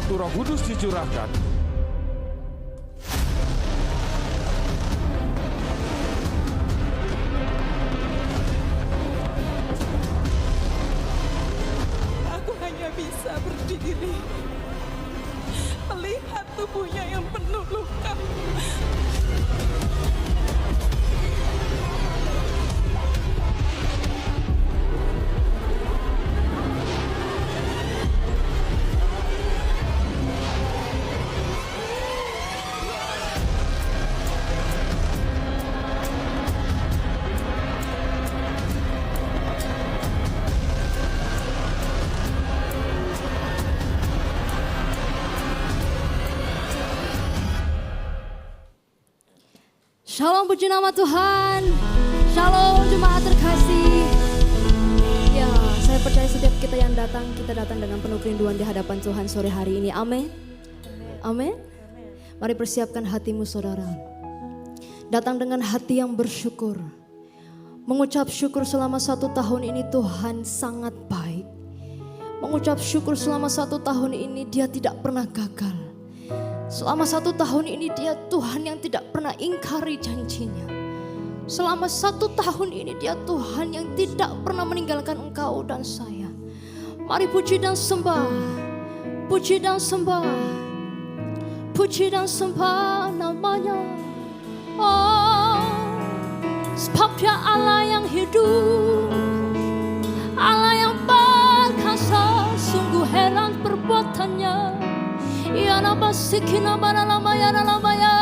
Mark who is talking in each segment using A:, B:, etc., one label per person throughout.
A: waktu Roh Kudus dicurahkan,
B: aku hanya bisa berdiri melihat tubuhnya yang penuh luka.
C: Shalom, puji nama Tuhan. Shalom jemaat terkasih. Ya, saya percaya setiap kita yang datang, kita datang dengan penuh kerinduan di hadapan Tuhan sore hari ini. Amin. Amin. Mari persiapkan hatimu saudara. Datang dengan hati yang bersyukur. Mengucap syukur selama 1 tahun ini Tuhan sangat baik. Mengucap syukur selama 1 tahun ini Dia tidak pernah gagal. Selama 1 tahun ini Dia Tuhan yang tidak pernah ingkari janjinya. Selama 1 tahun ini Dia Tuhan yang tidak pernah meninggalkan engkau dan saya. Mari puji dan sembah. Puji dan sembah. Puji dan sembah namanya. Oh, sebab Dia Allah yang hidup, Allah yang perkasa, sungguh heran perbuatannya. Ya nabasikina baralamaya ralamaya.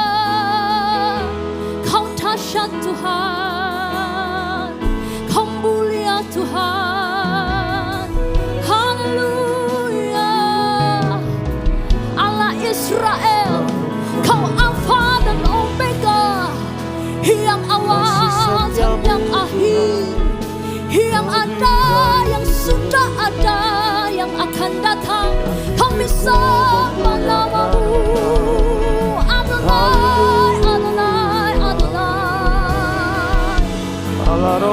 C: Kau dahsyat Tuhan, Kau mulia Tuhan. Haleluya. Allah Israel, Kau Alfa dan Omega, yang awal dan yang akhir, yang ada, yang sudah ada, yang akan datang. Kau bisa namamu, Adonai, Adonai, Adonai.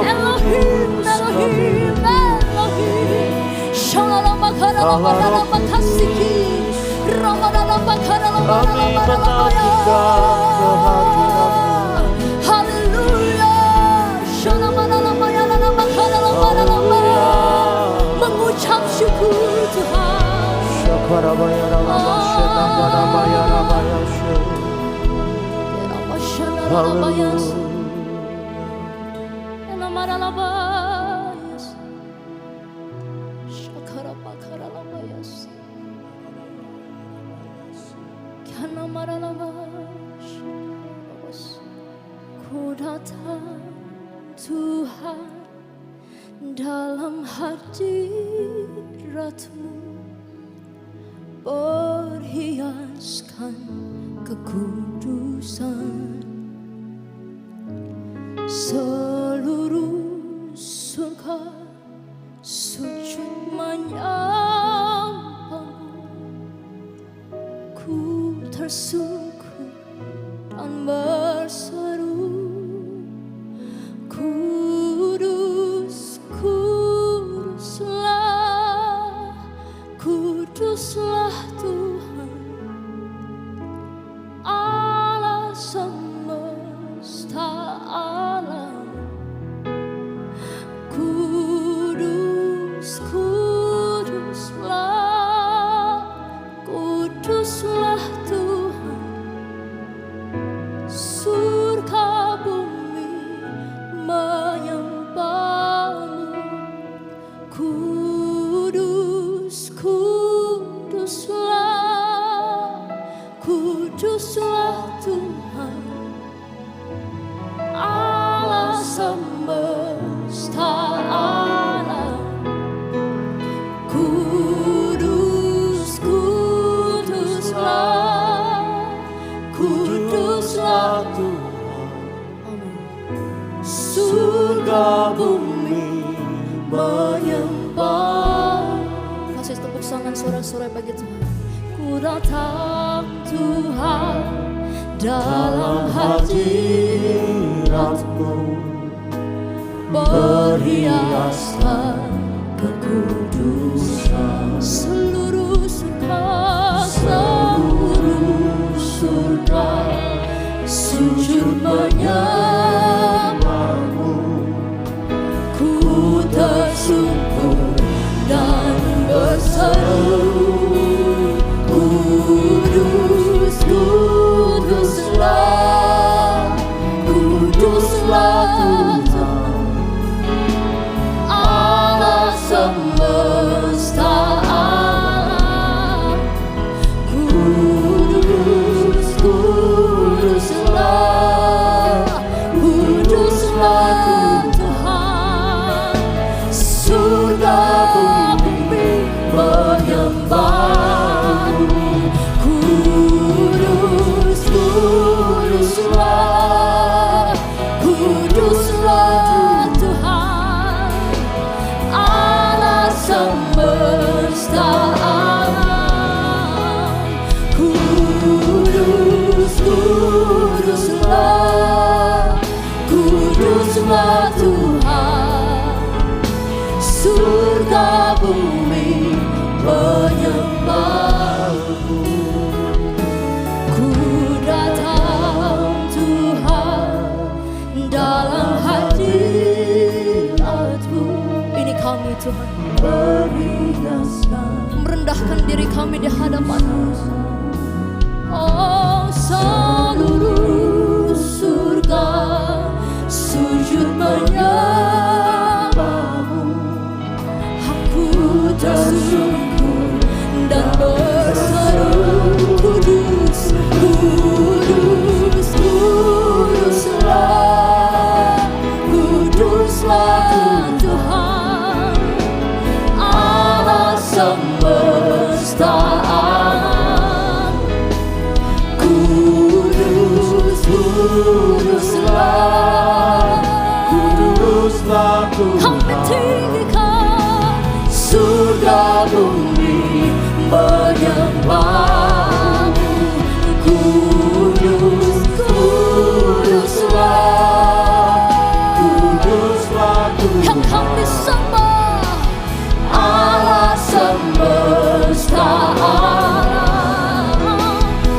C: Elohim, Elohim, Elohim. Shalom bakara bakara bakasiki, Ramadana bakara bakara Haleluya. Shalom bakara bakara mengucap syukur Tuhan. Ku datang Tuhan dalam hadirat-Mu, perhiaskan kekudusan. Seluruh surga sujud menyembah-Mu. Ku tersungkur dan berseru, Kudus, kuduslah, kuduslah Tuhan Allah semesta alam. Kudus, kuduslah, kuduslah Tuhan. Surga bumi menyembah-Mu. Kudus, kuduslah, kuduslah Tuhan Allah semesta alam. Kudus, kuduslah, kuduslah Tuhan. Surga bumi menyembah. Kasih tepuk tangan sorak-sorai bagi Tuhan. Ku datang Tuhan dalam hadirat-Mu, berhiaskan kekudusan. Seluruh surga berseru, kudus, kuduslah, kuduslah Tuhan, Allah semesta alam. Kudus, kuduslah, kuduslah Tuhan, surga bumi menyembah-Mu. Kudus, kuduslah, kuduslah Tuhan, Allah semesta alam. Kudus, kuduslah, kuduslah Tuhan, surga bumi menyembah-Mu. Ku datang Tuhan dalam hadirat-Mu. Ini kami Tuhan, merendahkan diri kami di hadapan-Mu. Oh, seluruh surga sujud menyembah-Mu. Aku tersungkur dan berseru, kudus, kudus, kuduslah, kuduslah Tuhan, Allah semesta alam. Kudus, kuduslah,
A: Kuduslah
C: kami
A: Tuhan,
C: tinggikan, surga bumi menyembah-Mu. Kudus, kuduslah,
A: Kuduslah
C: yang
A: Tuhan,
C: kami sembah, Allah semesta alam.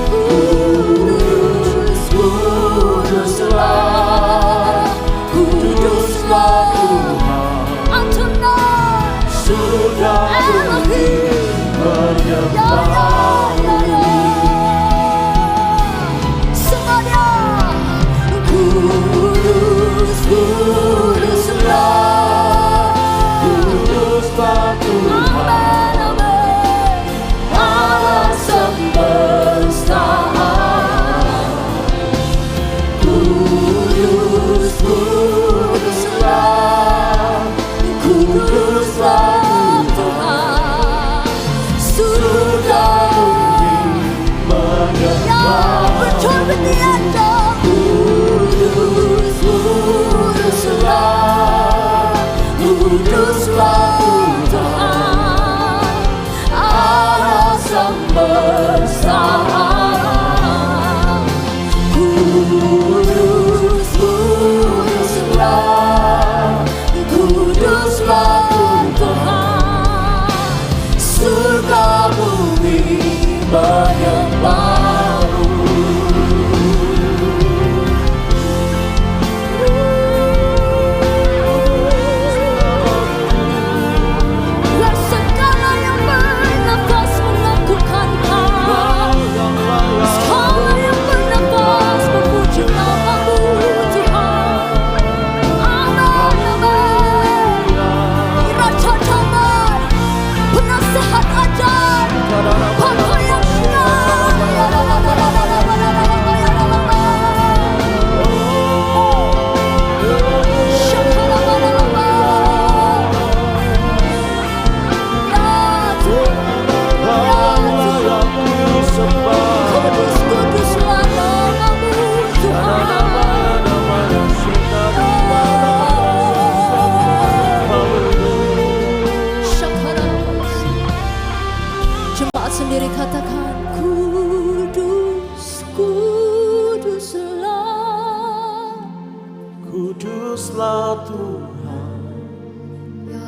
C: Kudus, kuduslah, kuduslah
A: Tuhan,
C: Adonai,
A: surga bumi menyembah-Mu.
C: semuanya. Kudus, kuduslah,
A: Kuduslah Tuhan,
C: amin, amin, Allah semesta alam. Kudus, kuduslah, kuduslah Tuhan, surga yang berterbiasa. Kudus, kuduslah, kuduslah Tuhan, Allah semesta alam. Kudus, kuduslah, kuduslah Tuhan, surga bumi menyembah-Mu. Biar segala yang bernafas mengakukan Kau, segala yang bernafas memuji nama-Mu Tuhan. Amin, amin. Raja damai, penasehat ajar, Bapa yang kudus, kuduslah nama-Mu Tuhan. Jemaat sendiri katakan, kudus, kuduslah.
A: Kuduslah Tuhan,
C: Ya,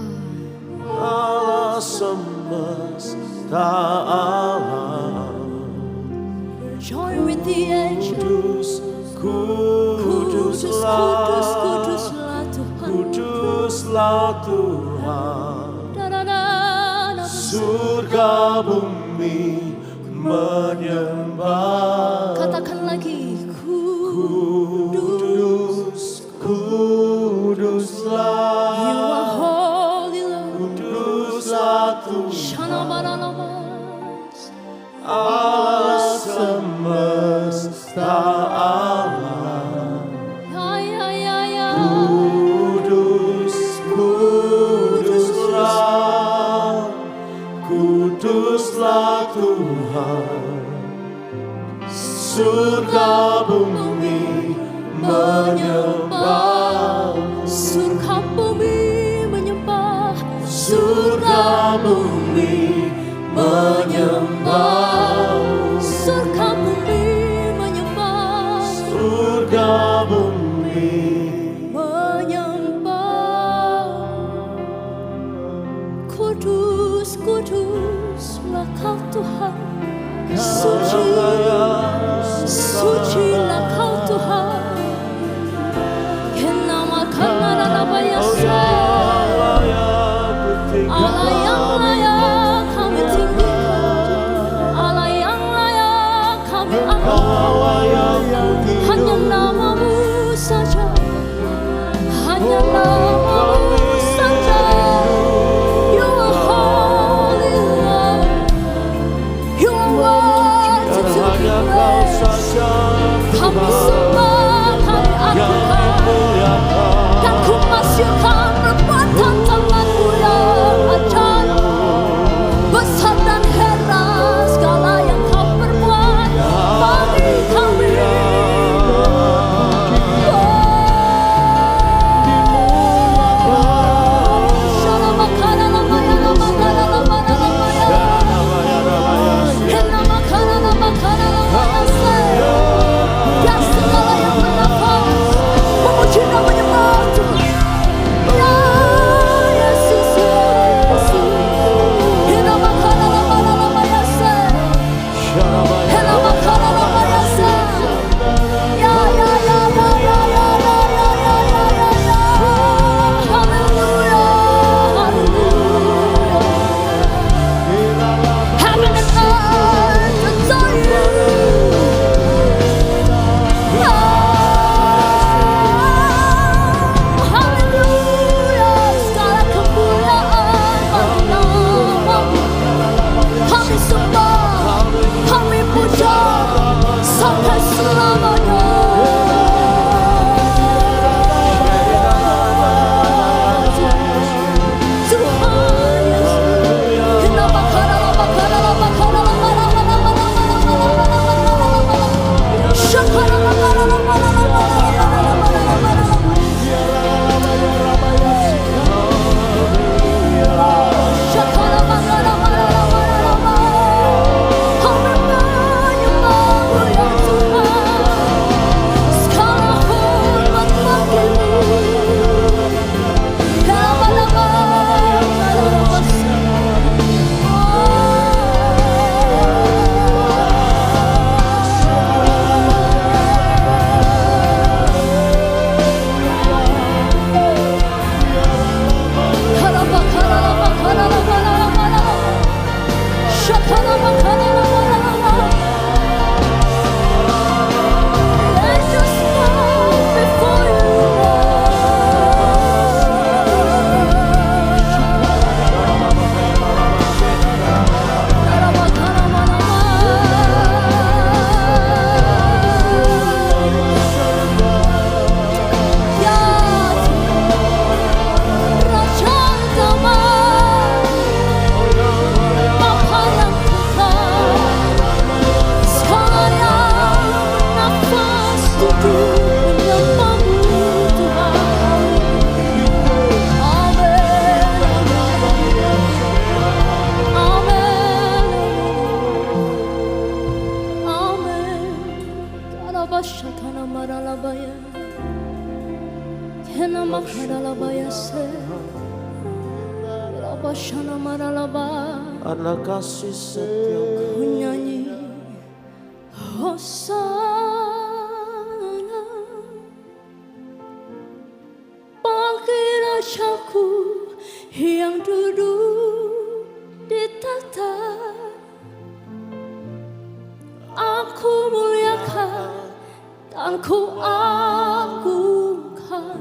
A: Allah semesta alam.
C: join with the angels.
A: Kudus,
C: Kudus,
A: kuduslah,
C: kuduslah Tuhan.
A: kuduslah Tuhan,
C: Da-da-da-da-da.
A: surga bumi menyembah.
C: Katakan lagi,
A: Kudus, kuduslah.
C: You are holy Lord.
A: Kuduslah Tuhan
C: Shanabaralabas.
A: Allah semesta alam.
C: Ya.
A: Kudus, kuduslah. Kuduslah Tuhan. Surga bumi menyembah.
C: Surga bumi menyembah.
A: Surga bumi menyembah.
C: Surga bumi menyembah.
A: Surga bumi
C: Menyembah. Kudus, kuduslah Kau Tuhan. Suci, sucilah Kau Tuhan. Kenama kanana bayasa. Allah yang layak kami tinggikan, Allah yang layak kami angkat. Hanya nama-Mu saja, hanya nama-Mu saja. You are holy Lord, You are worthy to be praised. Kami sembah, kami agungan, dan ku masyurkan perbuatan tangan-Mu yang ajaib. Besar dan heran segala yang Kau perbuat bagi kami. Dan segala yang bernafas memuji dan menyembah Tuhan. Ya Yesus, Yesus. Heaven and earth adore you. Haleluya, segala kemuliaan bagi nama-Mu. Kami sembah, kami puja sampai selamanya. Tuhan Yesus, kenapa
A: Karena kasih setiamu.
C: Ku nyanyi Hosana bagi Rajaku yang duduk di kan ku agungkan,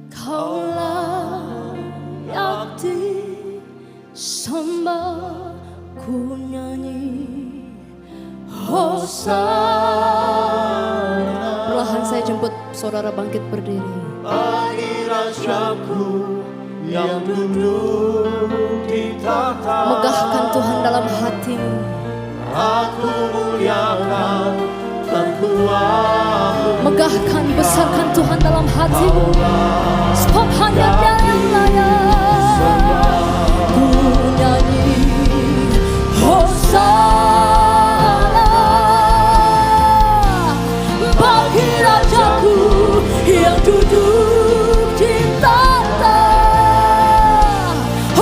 C: Kau layak disembah. Ku nyanyi Hosana. Perlahan saya jemput saudara bangkit berdiri.
A: Bagi Rajaku yang duduk di tahta,
C: Megahkan Tuhan dalam hatimu.
A: aku muliakan dan kuat.
C: Megahkan, besarkan Tuhan dalam hatimu. Sebab hanya Dia yang layak. Ku nyanyi Hosana bagi Rajaku yang duduk di tahta.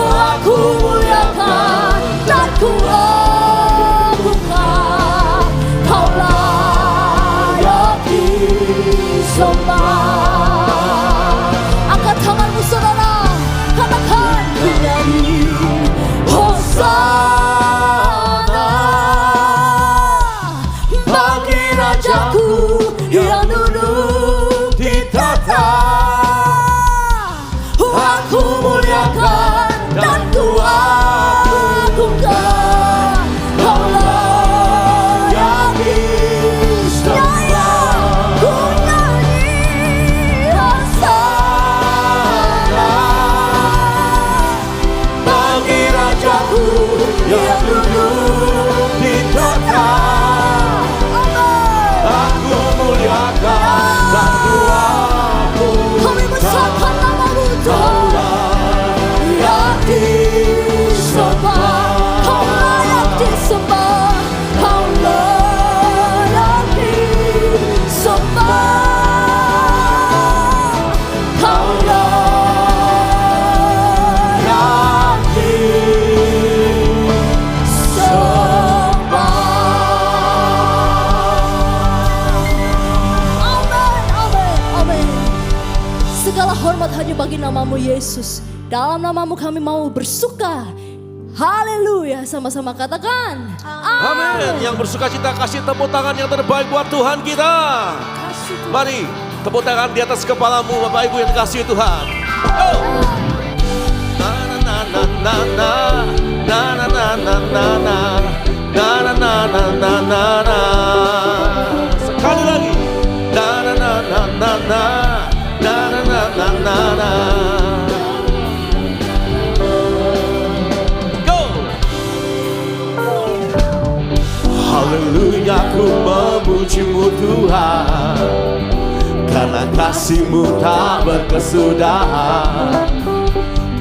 C: Aku muliakan dan ku agungkan, Kau layak disembah. Angkat tanganmu saudara, katakan ku nyanyi Hosana bagi Rajaku yang duduk di tahta. Aku muliakan dan ku agungkan, Kau layak disembah. Ku nyanyi Hosana
A: Bagi Rajaku yang duduk di tahta, aku muliakan dan ku agungkan.
C: Kami besarkan nama-Mu Tuhan. Layak disembah, Kau layak disembah, Kau layak disembah, Kau layak disembah. Amin, amin, amin. Segala hormat hanya bagi nama-Mu Yesus. Dalam nama-Mu kami mau bersuka. Haleluya. Sama-sama katakan
D: Amin. Yang bersuka cita kasih tepuk tangan yang terbaik buat Tuhan kita. Mari tepuk tangan di atas kepalamu Bapak Ibu yang dikasihi Tuhan. Oh. Na na na na na na na na na na na na na na na na na na. Sekali lagi. Na na na na na na na na na na na na.
A: Haleluya, ku memuji-Mu Tuhan, karena kasih-Mu tak berkesudahan.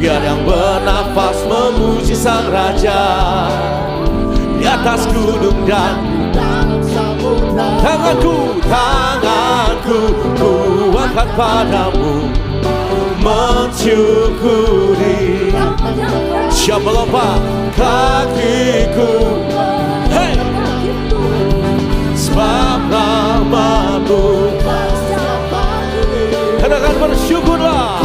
A: Biar yang bernafas memuji Sang Raja di atas gunung dan dalam samudra. Tanganku ku angkat padamu, mensyukuri. Siapa lompat kakiku, hey, sebab nama-Mu.
D: Katakan bersyukurlah.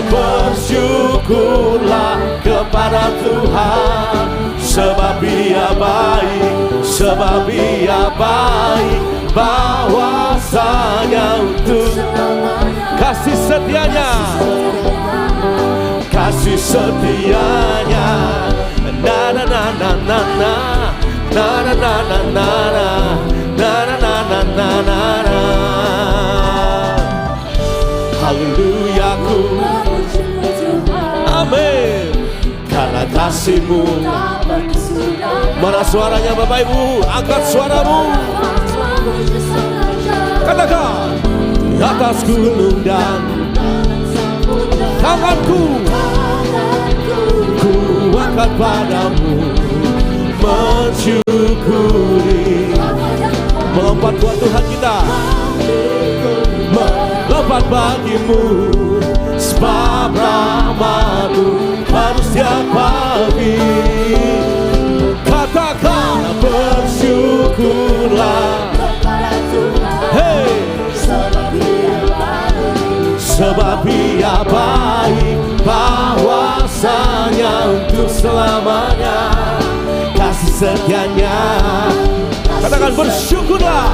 A: Bersyukurlah kepada Tuhan, sebab Dia baik, sebab Dia baik, bahwasanya untuk
D: Kasih setianya,
A: kasih setianya. Na na na na na na na na na na na na na na na na na na. Haleluya, ku
D: amin.
A: karena kasih-Mu.
D: Mana suaranya Bapak Ibu? Angkat suaramu. Katakan.
A: Di atas gunung dan
D: Tanganku
A: ku angkat padamu, mensyukuri.
D: melompat buat Tuhan kita.
A: Melompat bagimu, sebab rahmat-Mu baru setiap pagi. Katakan bersyukurlah, hey, sebab Dia baik, bahwasanya untuk selamanya kasih setianya.
D: Katakan bersyukurlah.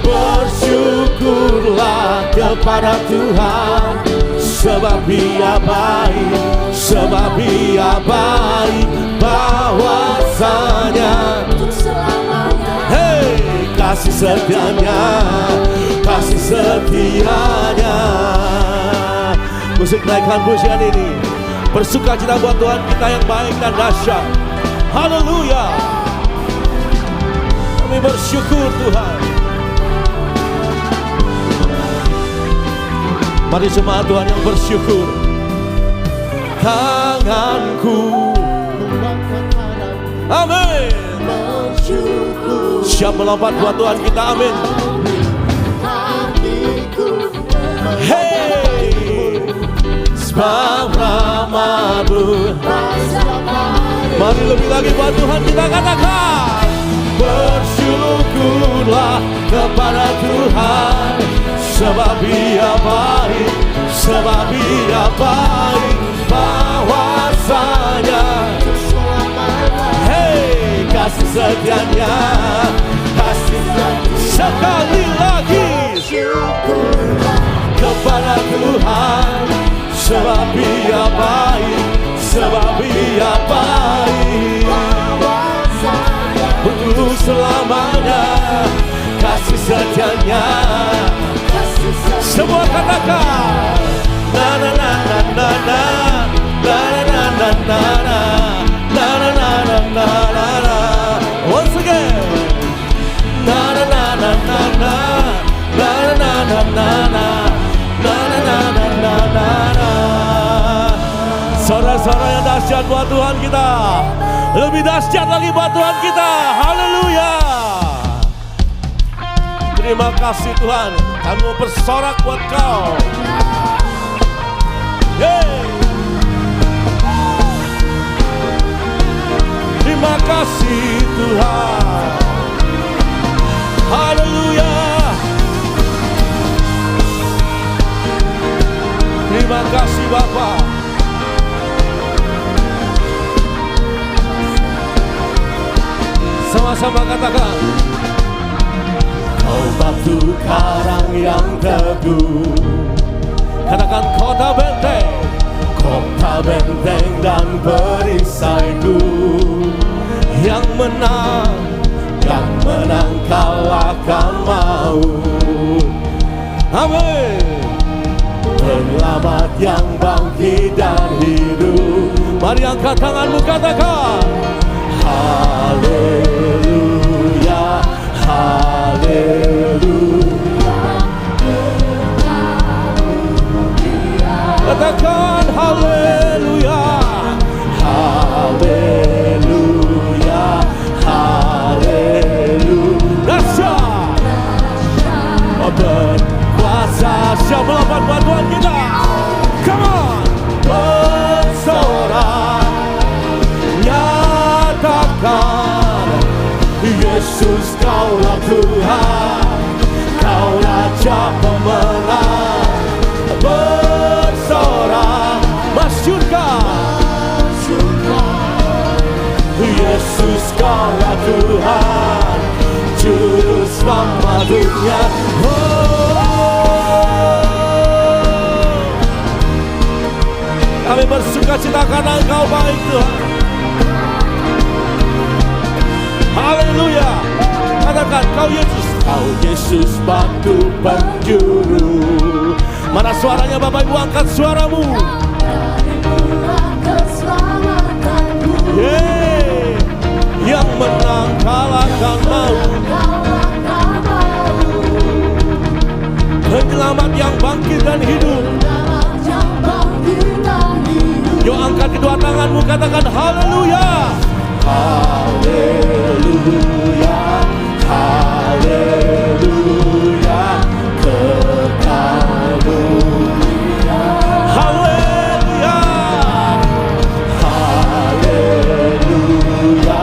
A: Bersyukurlah kepada Tuhan, sebab Dia baik, sebab Dia baik, bahwasanya
C: untuk selamanya.
A: hey, kasih setianya, kasih setianya. Musik naikkan pujian ini, bersuka cita buat Tuhan kita yang baik dan dahsyat. Haleluya. Kami bersyukur Tuhan. Mari semua Tuhan yang bersyukur. Tanganku, amin. Siap melompat buat Tuhan kita, amin. Hey, sebab rahmat-Mu. Mari lebih lagi buat Tuhan kita katakan. Bersyukurlah kepada Tuhan, sebab Dia baik, sebab Dia baik, bahwasanya hey, kasih setianya, kasih sekali lagi kepada Tuhan, sebab Dia baik, sebab Dia baik, untuk selamanya, kasih setianya. Semua katakan na na na na na na na na na na na na na na na na na na. Once again na na na na na na na na na na na na na na na na. Saudara-saudara yang dahsyat buat Tuhan kita, lebih dahsyat lagi buat Tuhan kita. Haleluya. Terima kasih Tuhan, kami mau bersorak buat Kau. Yeay. Terima kasih Tuhan. Haleluya. Terima kasih Bapa. Sama-sama katakan. Kau batu karang yang teguh, katakan kota benteng dan perisaiku, yang menang kalahkan maut. Amin. Penyelamat yang bangkit dan hidup. Mari angkat tanganmu katakan haleluya, haleluya. Katakan haleluya, haleluya, haleluya. Dahsyat, berkuasa, siap melompat buat Tuhan kita. Come on, bersorak, nyatakan Yesus Kaulah Tuhan, Kau Raja pemenang. Bersorak, masyurkan Yesus Kaulah Tuhan, Juru Selamat dunia. Kami bersuka cita karena Engkau baik Tuhan. Haleluya. Katakan Kau Yesus batu penjuru. Mana suaranya Bapak Ibu, angkat suaramu. Yeay. Yang menang kalahkan maut. Penyelamat yang bangkit dan hidup. Yuk angkat kedua tanganmu, katakan haleluya. Haleluya, haleluya, kekal dunia. Haleluya, haleluya,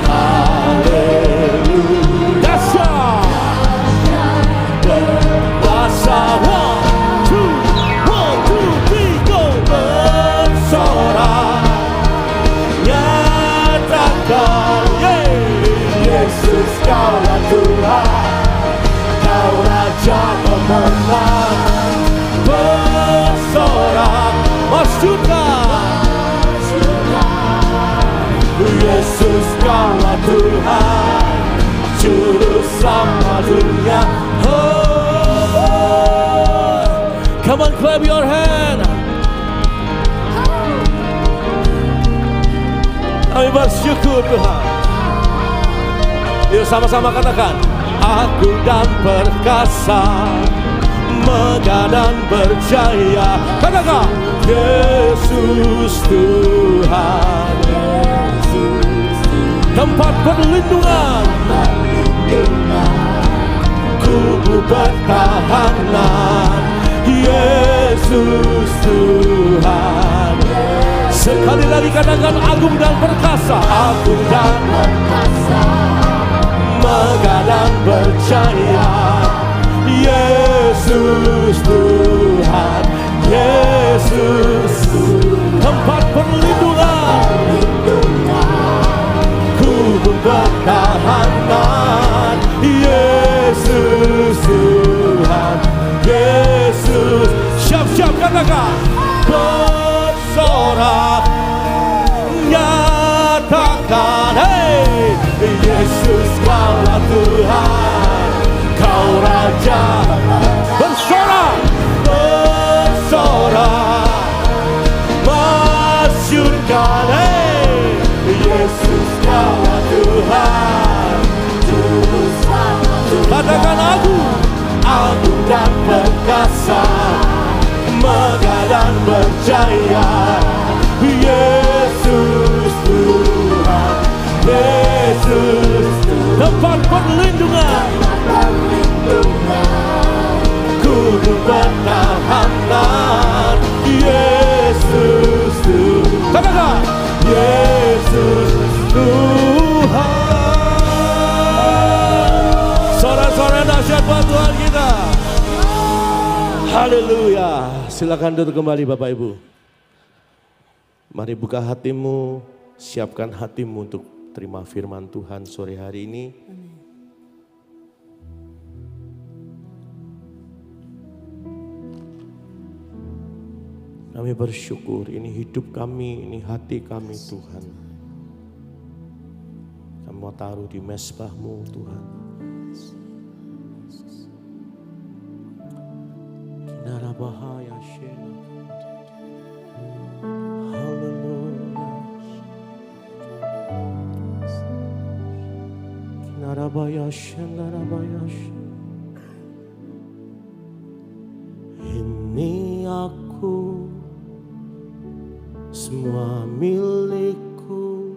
A: haleluya. Dahsyat, berkuasa. 1, 2, 3, go. Bersorak, nyatakan Yesus Kaulah Tuhan, Kau Kau Raja pemenang, bersorak, masyurkan. Yesus Kaulah Tuhan, Juru Selamat dunia. Come on, clap your hand. Kami bersyukur Tuhan. Yuk sama-sama katakan, agung dan perkasa, megah dan berjaya. Katakan, Yesus Tuhan, tempat perlindungan, kubu pertahanan. Yesus Tuhan. Sekali lagi katakan, agung dan perkasa, agung dan perkasa, megah dan berjaya. Yesus Tuhan, Yesus tempat perlindungan, kubu pertahanan. Yesus Tuhan, Yesus. Siap-siap katakan, bersorak, nyatakan, hey, Yesus Kaulah Tuhan, Kau Raja. Bersorak, bersorak, masyurkan, hey, Yesus Kaulah Tuhan, Juru Selamat. Katakan, agung, agung dan perkasa, megah dan berjaya. Yesus Tuhan, Yesus tempat perlindungan, kubu pertahanan. Yesus Tuhan, katakan, Yesus Tuhan. Sorak-sorak dahsyat buat Tuhan kita. Haleluya. Silakan duduk kembali Bapak Ibu. Mari buka hatimu, siapkan hatimu untuk terima firman Tuhan sore hari ini. Kami bersyukur, ini hidup kami, ini hati kami Tuhan. Kami mau taruh di mezbah-Mu Tuhan. Kinara bahaya Shena. Haleluya. Kinara bahaya Shena, bahaya Shena. Ini aku, semua milikku,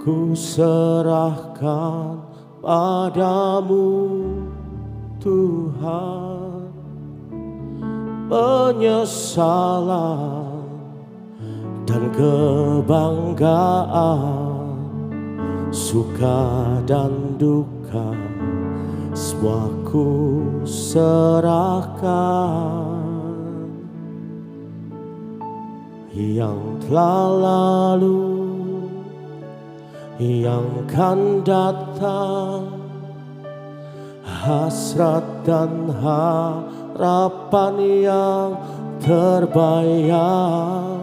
A: ku serahkan padamu Tuhan. Penyesalan dan kebanggaan, suka dan duka, semua ku serahkan. Yang telah lalu, yang kan datang, hasrat dan harapan yang terbayang,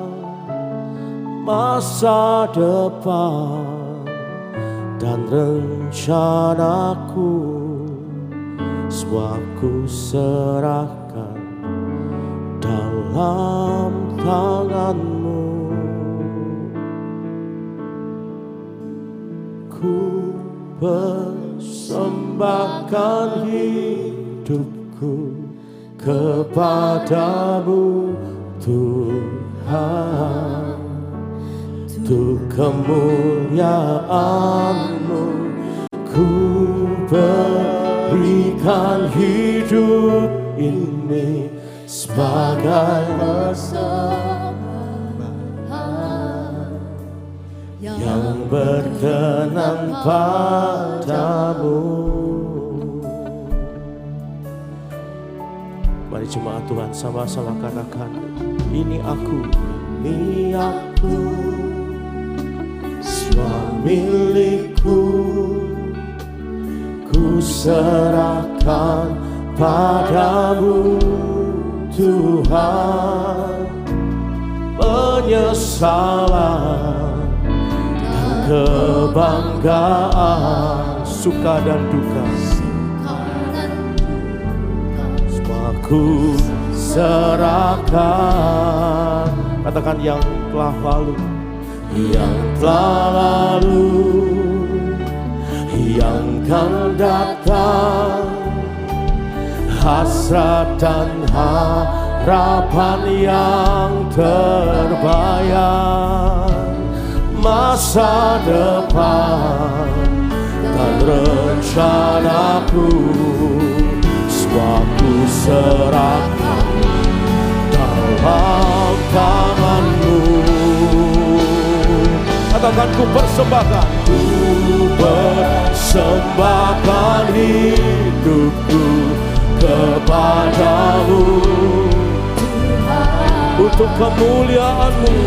A: masa depan dan rencanaku, semua ku serahkan dalam tangan-Mu. Ku persembahkan hidupku kepadamu Tuhan, untuk kemuliaan-Mu. Ku berikan hidup ini sebagai persembahan yang berkenan padamu. Mari jemaat Tuhan sama-sama katakan, ini aku, semua milikku, ku serahkan padamu Tuhan, penyesalan dan kebanggaan, suka dan duka, semua ku serahkan. Katakan yang telah lalu, yang telah lalu, yang akan datang, hasrat dan harapan yang terbayang, masa depan dan rencanaku, semua ku serahkan dalam tanganmu. Katakan ku persembahkan, ku persembahkan hidupku kepadamu untuk kemuliaan-Mu.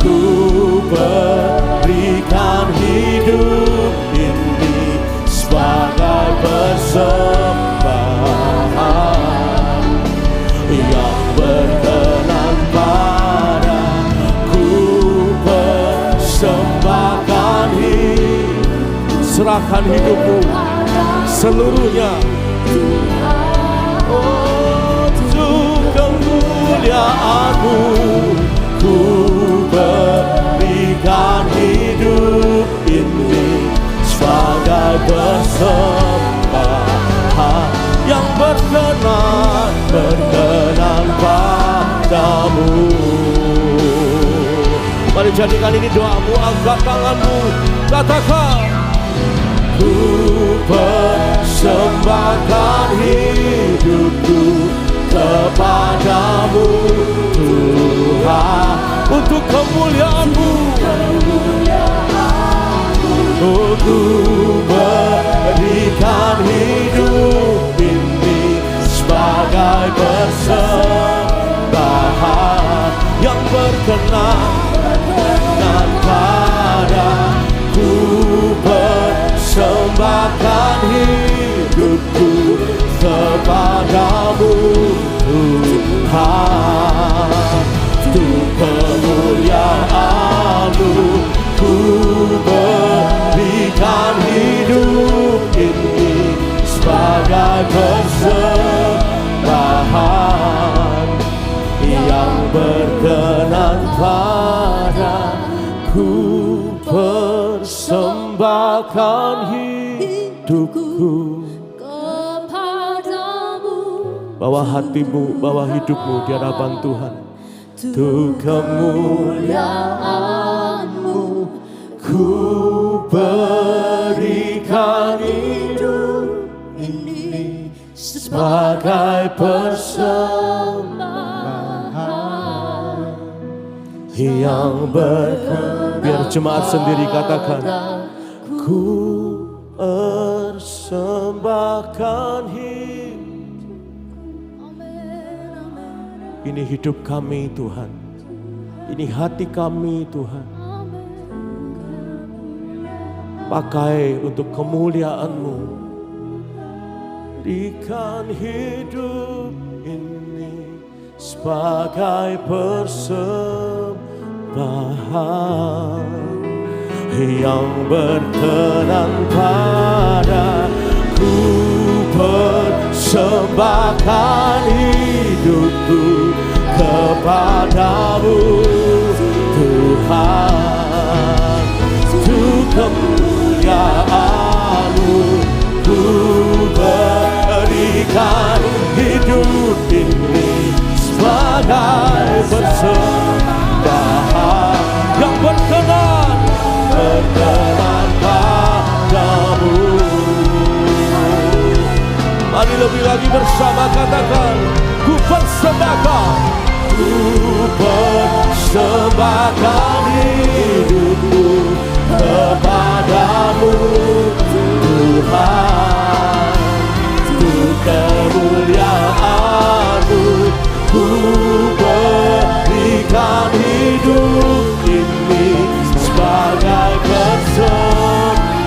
A: Ku berikan hidup ini sebagai persembahan yang berkenan padaku. Persembahkan hidup, serahkan hidupmu seluruhnya untuk kemuliaan-Mu. Ku berikan hidup ini sebagai persembahan yang berkenan padamu. Mari jadikan ini doamu, angkat tanganmu, katakan, ku persembahkan hidupku kepadamu Tuhan, untuk kemuliaan-Mu. Ku berikan hidup ini sebagai persembahan yang berkenan padaku. Persembahkan hidupku kepadamu Tuhan, untuk kemuliaan-Mu. Ku berikan hidup ini sebagai persembahan yang berkenan padaku. Persembahkan hidupku
C: kepadamu.
A: Bawa hatimu, bawa hidupmu di hadapan Tuhan. Untuk kemuliaan-Mu ku berikan hidup ini sebagai persembahan yang berkenan. Biar jemaat sendiri katakan, ku persembahkan hidup. Ini hidup kami Tuhan, ini hati kami Tuhan. Pakai untuk kemuliaan-Mu. Berikan hidup ini sebagai persembahan yang berkenan padaku. Persembahkan hidupku kepadamu Tuhan, untuk kemuliaan-Mu. Ku berikan hidup ini sebagai persembahan yang berkenan padamu. Mari lebih lagi bersama katakan, ku persembahkan, ku persembahkan hidupku kepadamu Tuhan, untuk kemuliaan-Mu. Ku berikan hidup ini sebagai persembahan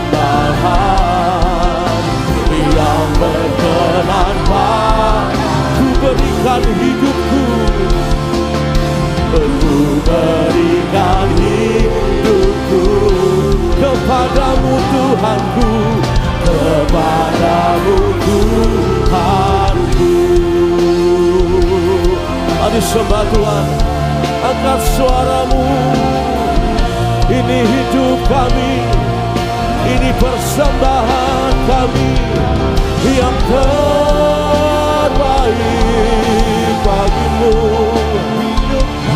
A: sembah Tuhan, angkat suaramu. Ini hidup kami, ini persembahan kami yang terbaik bagimu.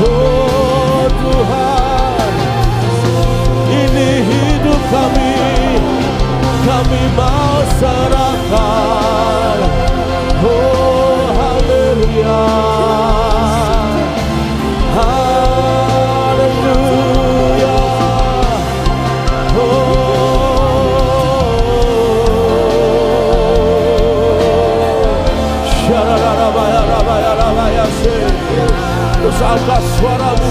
A: Oh Tuhan, ini hidup kami mau serahkan. Oh haleluya, haleluya. Terus angkat suaramu.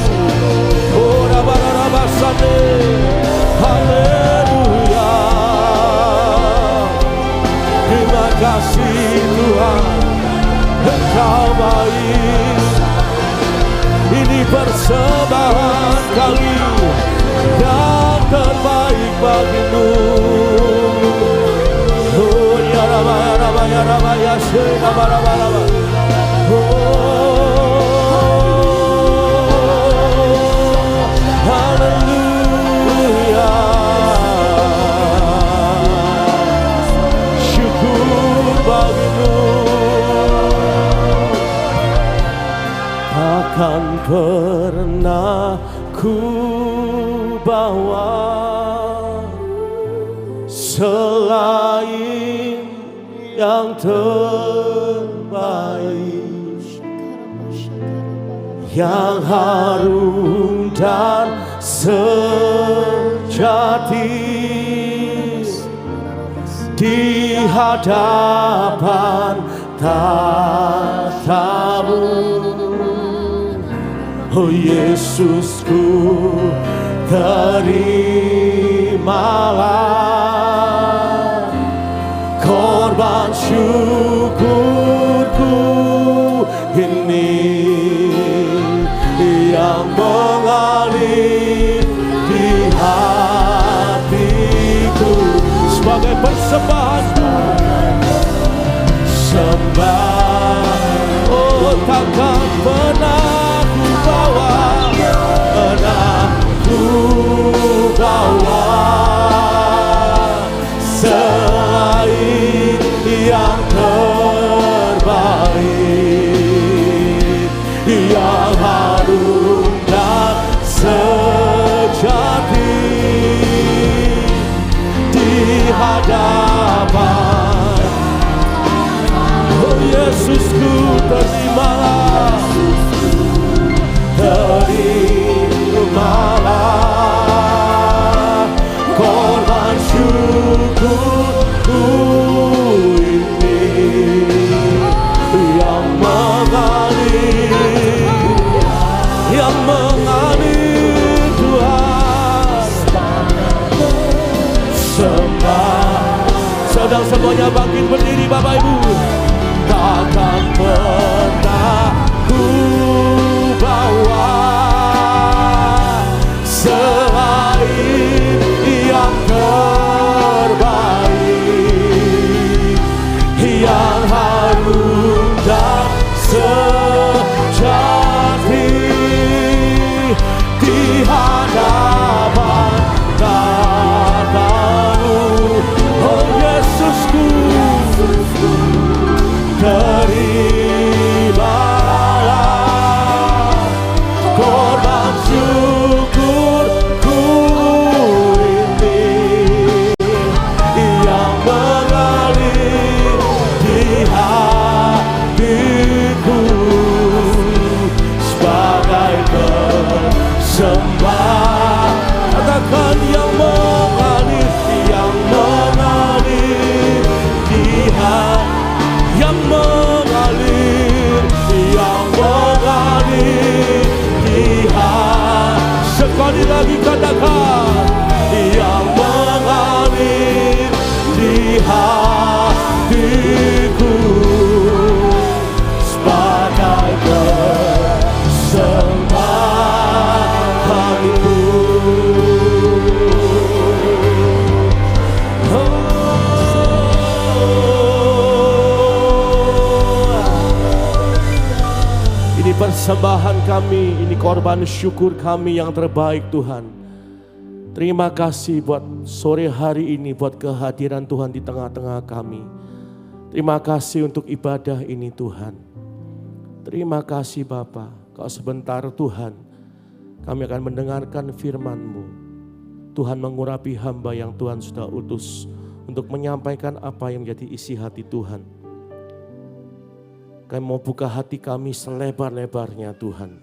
A: Oh rabarabasane, haleluya. Terima kasih Tuhan, Engkau baik. Ini persembahan kami yang terbaik bagimu. Oh ya raba raba ya raba ya se raba raba raba. Haleluya. Syukur bagimu. Takkan pernah ku bawa selain yang terbaik, yang harum dan sejati di hadapan tatamu. Oh Yesusku, terimalah korban syukurku ini yang mengalir di hatiku sebagai persembahanku. Sembah, oh takkan pernah ku bawa, pernah ku bawa selain yang terbaik, yang harum dan sejati di hadapan. Oh Yesusku, terimalah, terimalah korban syukurku ini yang mengalir Tuhan. Sembah, sedang semuanya bangkit berdiri Bapak Ibu. Takkan pernah ku bawa selain yang terbaik, yang harum dan sejati di hadapan tatamu. Oh Yesusku, terimalah korban syukurku ini yang mengalir di hatiku sebagai persembahan. persembahan kami, ini korban syukur kami yang terbaik Tuhan. Terima kasih buat sore hari ini, buat kehadiran Tuhan di tengah-tengah kami. Terima kasih untuk ibadah ini Tuhan. Terima kasih Bapa, kalau sebentar Tuhan kami akan mendengarkan firman-Mu. Tuhan mengurapi hamba yang Tuhan sudah utus untuk menyampaikan apa yang menjadi isi hati Tuhan. Kami mau buka hati kami selebar-lebarnya Tuhan,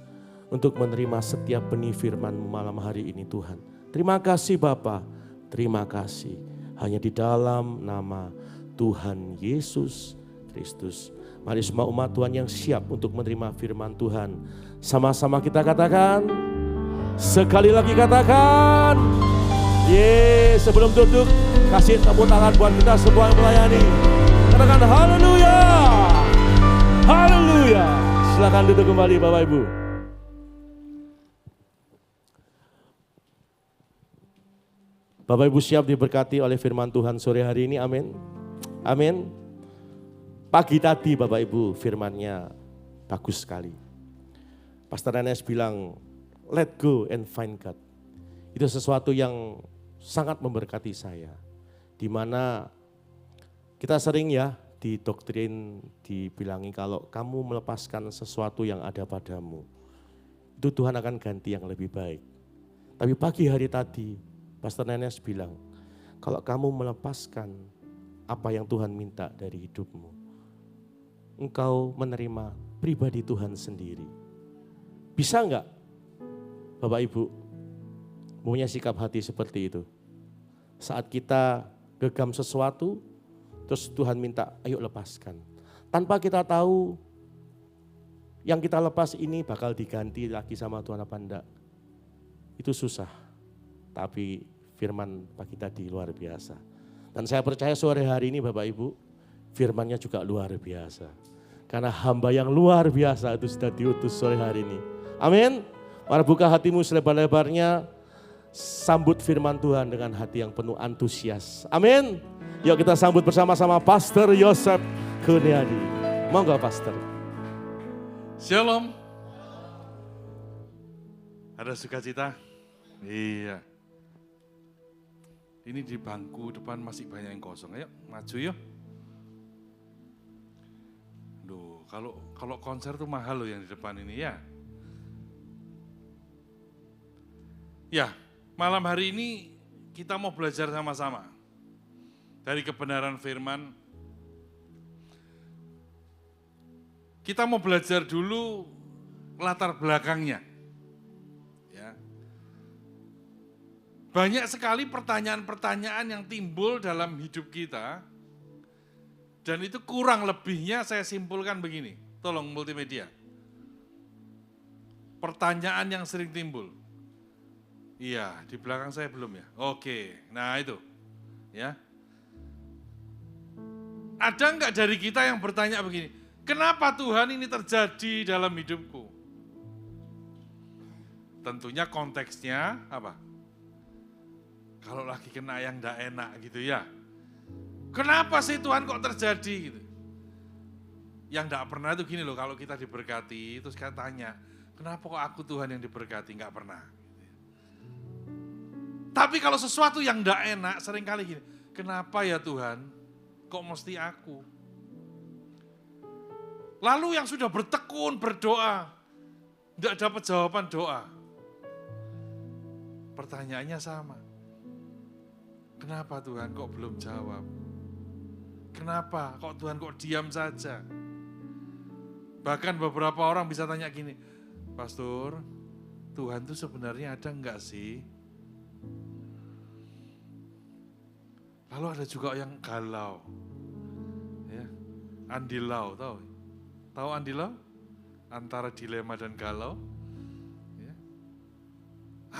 A: untuk menerima setiap benih firman-Mu malam hari ini Tuhan. Terima kasih Bapa, terima kasih. Hanya di dalam nama Tuhan Yesus Kristus. Mari semua umat Tuhan yang siap untuk menerima firman Tuhan. Sama-sama kita katakan, sekali lagi katakan, sebelum duduk, kasih tepuk tangan buat kita semua yang melayani. Katakan haleluya. Haleluya. Silakan duduk kembali Bapak Ibu. Bapak Ibu siap diberkati oleh firman Tuhan sore hari ini, amin. Amin. Pagi tadi Bapak Ibu firmannya bagus sekali. Pastor Enes bilang, let go and find God. Itu sesuatu yang sangat memberkati saya. Di mana kita sering ya didoktrin, dibilangi kalau kamu melepaskan sesuatu yang ada padamu, itu Tuhan akan ganti yang lebih baik. Tapi pagi hari tadi, Pastor Nenes bilang, kalau kamu melepaskan apa yang Tuhan minta dari hidupmu, engkau menerima pribadi Tuhan sendiri. Bisa enggak Bapak Ibu punya sikap hati seperti itu? Saat kita gegam sesuatu, terus Tuhan minta, ayo lepaskan. Tanpa kita tahu yang kita lepas ini bakal diganti lagi sama Tuhan apa enggak. Itu susah. Tapi firman pagi tadi luar biasa. Dan saya percaya sore hari ini Bapak Ibu, firmannya juga luar biasa. Karena hamba yang luar biasa itu sudah diutus sore hari ini. Amin. Mari buka hatimu selebar-lebarnya, sambut firman Tuhan dengan hati yang penuh antusias. Amin. Yuk kita sambut bersama-sama Pastor Yosef Kurniadi. Monggo Pastor.
E: Shalom. Ada sukacita? Iya. Ini di bangku depan masih banyak yang kosong. Ayo maju yuk. Duh, kalau konser tuh mahal loh yang di depan ini ya. Ya, malam hari ini kita mau belajar sama-sama. Dari kebenaran firman, kita mau belajar dulu latar belakangnya. Ya. Banyak sekali pertanyaan-pertanyaan yang timbul dalam hidup kita, dan itu kurang lebihnya saya simpulkan begini, tolong multimedia. Pertanyaan yang sering timbul. Iya, di belakang saya belum ya? Oke, nah itu. Ya. Ada enggak dari kita yang bertanya begini, kenapa Tuhan ini terjadi dalam hidupku? Tentunya konteksnya apa? Kalau lagi kena yang enggak enak gitu ya. Kenapa sih Tuhan kok terjadi gitu? Yang enggak pernah itu gini loh, kalau kita diberkati, terus kita tanya, kenapa kok aku Tuhan yang diberkati? Enggak pernah. Tapi kalau sesuatu yang enggak enak, seringkali gini, kenapa ya Tuhan? Kok mesti aku? Lalu yang sudah bertekun, berdoa, tidak dapat jawaban doa. Pertanyaannya sama. Kenapa Tuhan kok belum jawab? Kenapa kok Tuhan kok diam saja? Bahkan beberapa orang bisa tanya gini, Pastor, Tuhan itu sebenarnya ada enggak sih? Lalu ada juga yang galau, ya, andilau, tahu andilau? Antara dilema dan galau, ya.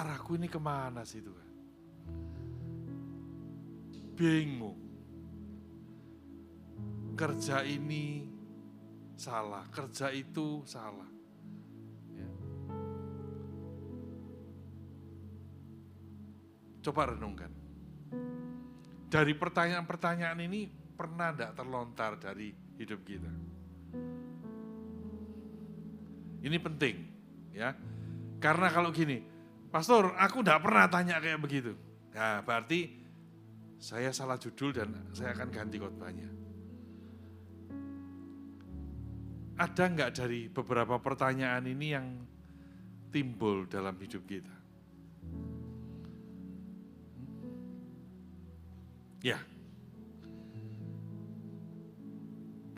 E: Arahku ini kemana sih Tuhan? Bingung, kerja ini salah, kerja itu salah. Ya. Coba renungkan. Dari pertanyaan-pertanyaan ini pernah enggak terlontar dari hidup kita? Ini penting ya. Karena kalau gini, pastor aku enggak pernah tanya kayak begitu. Nah berarti saya salah judul dan saya akan ganti khotbahnya. Ada enggak dari beberapa pertanyaan ini yang timbul dalam hidup kita? Ya.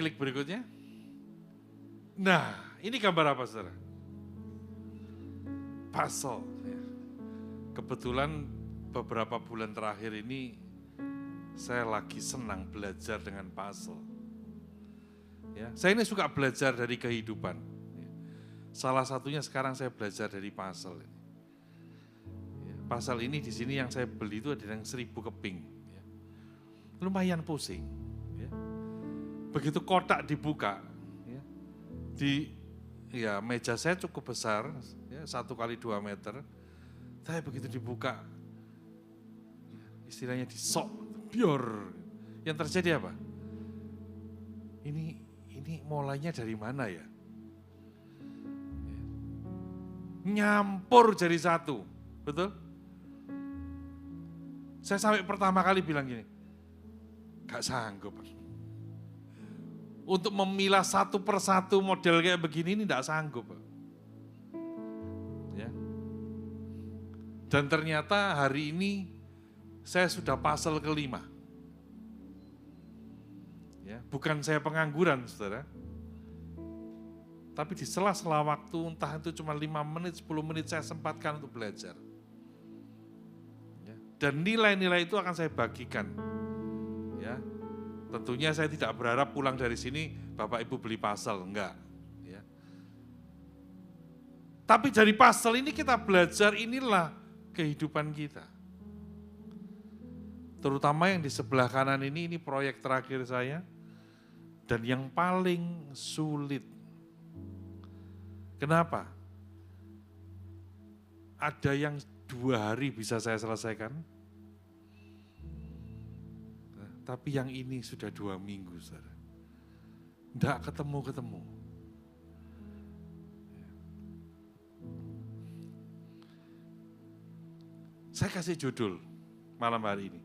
E: Klik berikutnya. Nah, ini gambar apa saudara? Puzzle. Ya. Kebetulan beberapa bulan terakhir ini saya lagi senang belajar dengan puzzle. Ya, saya ini suka belajar dari kehidupan. Ya. Salah satunya sekarang saya belajar dari puzzle. Ya, puzzle ini di sini yang saya beli itu ada yang 1000 keping. Ya. Lumayan pusing. Ya. Begitu kotak dibuka, ya, di meja saya cukup besar, ya, 1 kali 2 meter. Saya begitu dibuka, istilahnya disok, bior. Yang terjadi apa? Ini mulainya dari mana ya? Nyampur jadi satu, betul? Saya sampai pertama kali bilang gini, gak sanggup. Untuk memilah satu persatu model kayak begini ini gak sanggup. Ya. Dan ternyata hari ini saya sudah puzzle kelima. Ya, bukan saya pengangguran, saudara. Tapi di sela-sela waktu, entah itu cuma 5 menit, 10 menit saya sempatkan untuk belajar. Ya, dan nilai-nilai itu akan saya bagikan. Ya, tentunya saya tidak berharap pulang dari sini, Bapak Ibu beli puzzle, enggak. Ya. Tapi dari puzzle ini kita belajar, inilah kehidupan kita. Terutama yang di sebelah kanan ini proyek terakhir saya. Dan yang paling sulit. Kenapa? Ada yang 2 hari bisa saya selesaikan. Nah, tapi yang ini sudah 2 minggu, saudara. Tidak ketemu-ketemu. Saya kasih judul malam hari ini.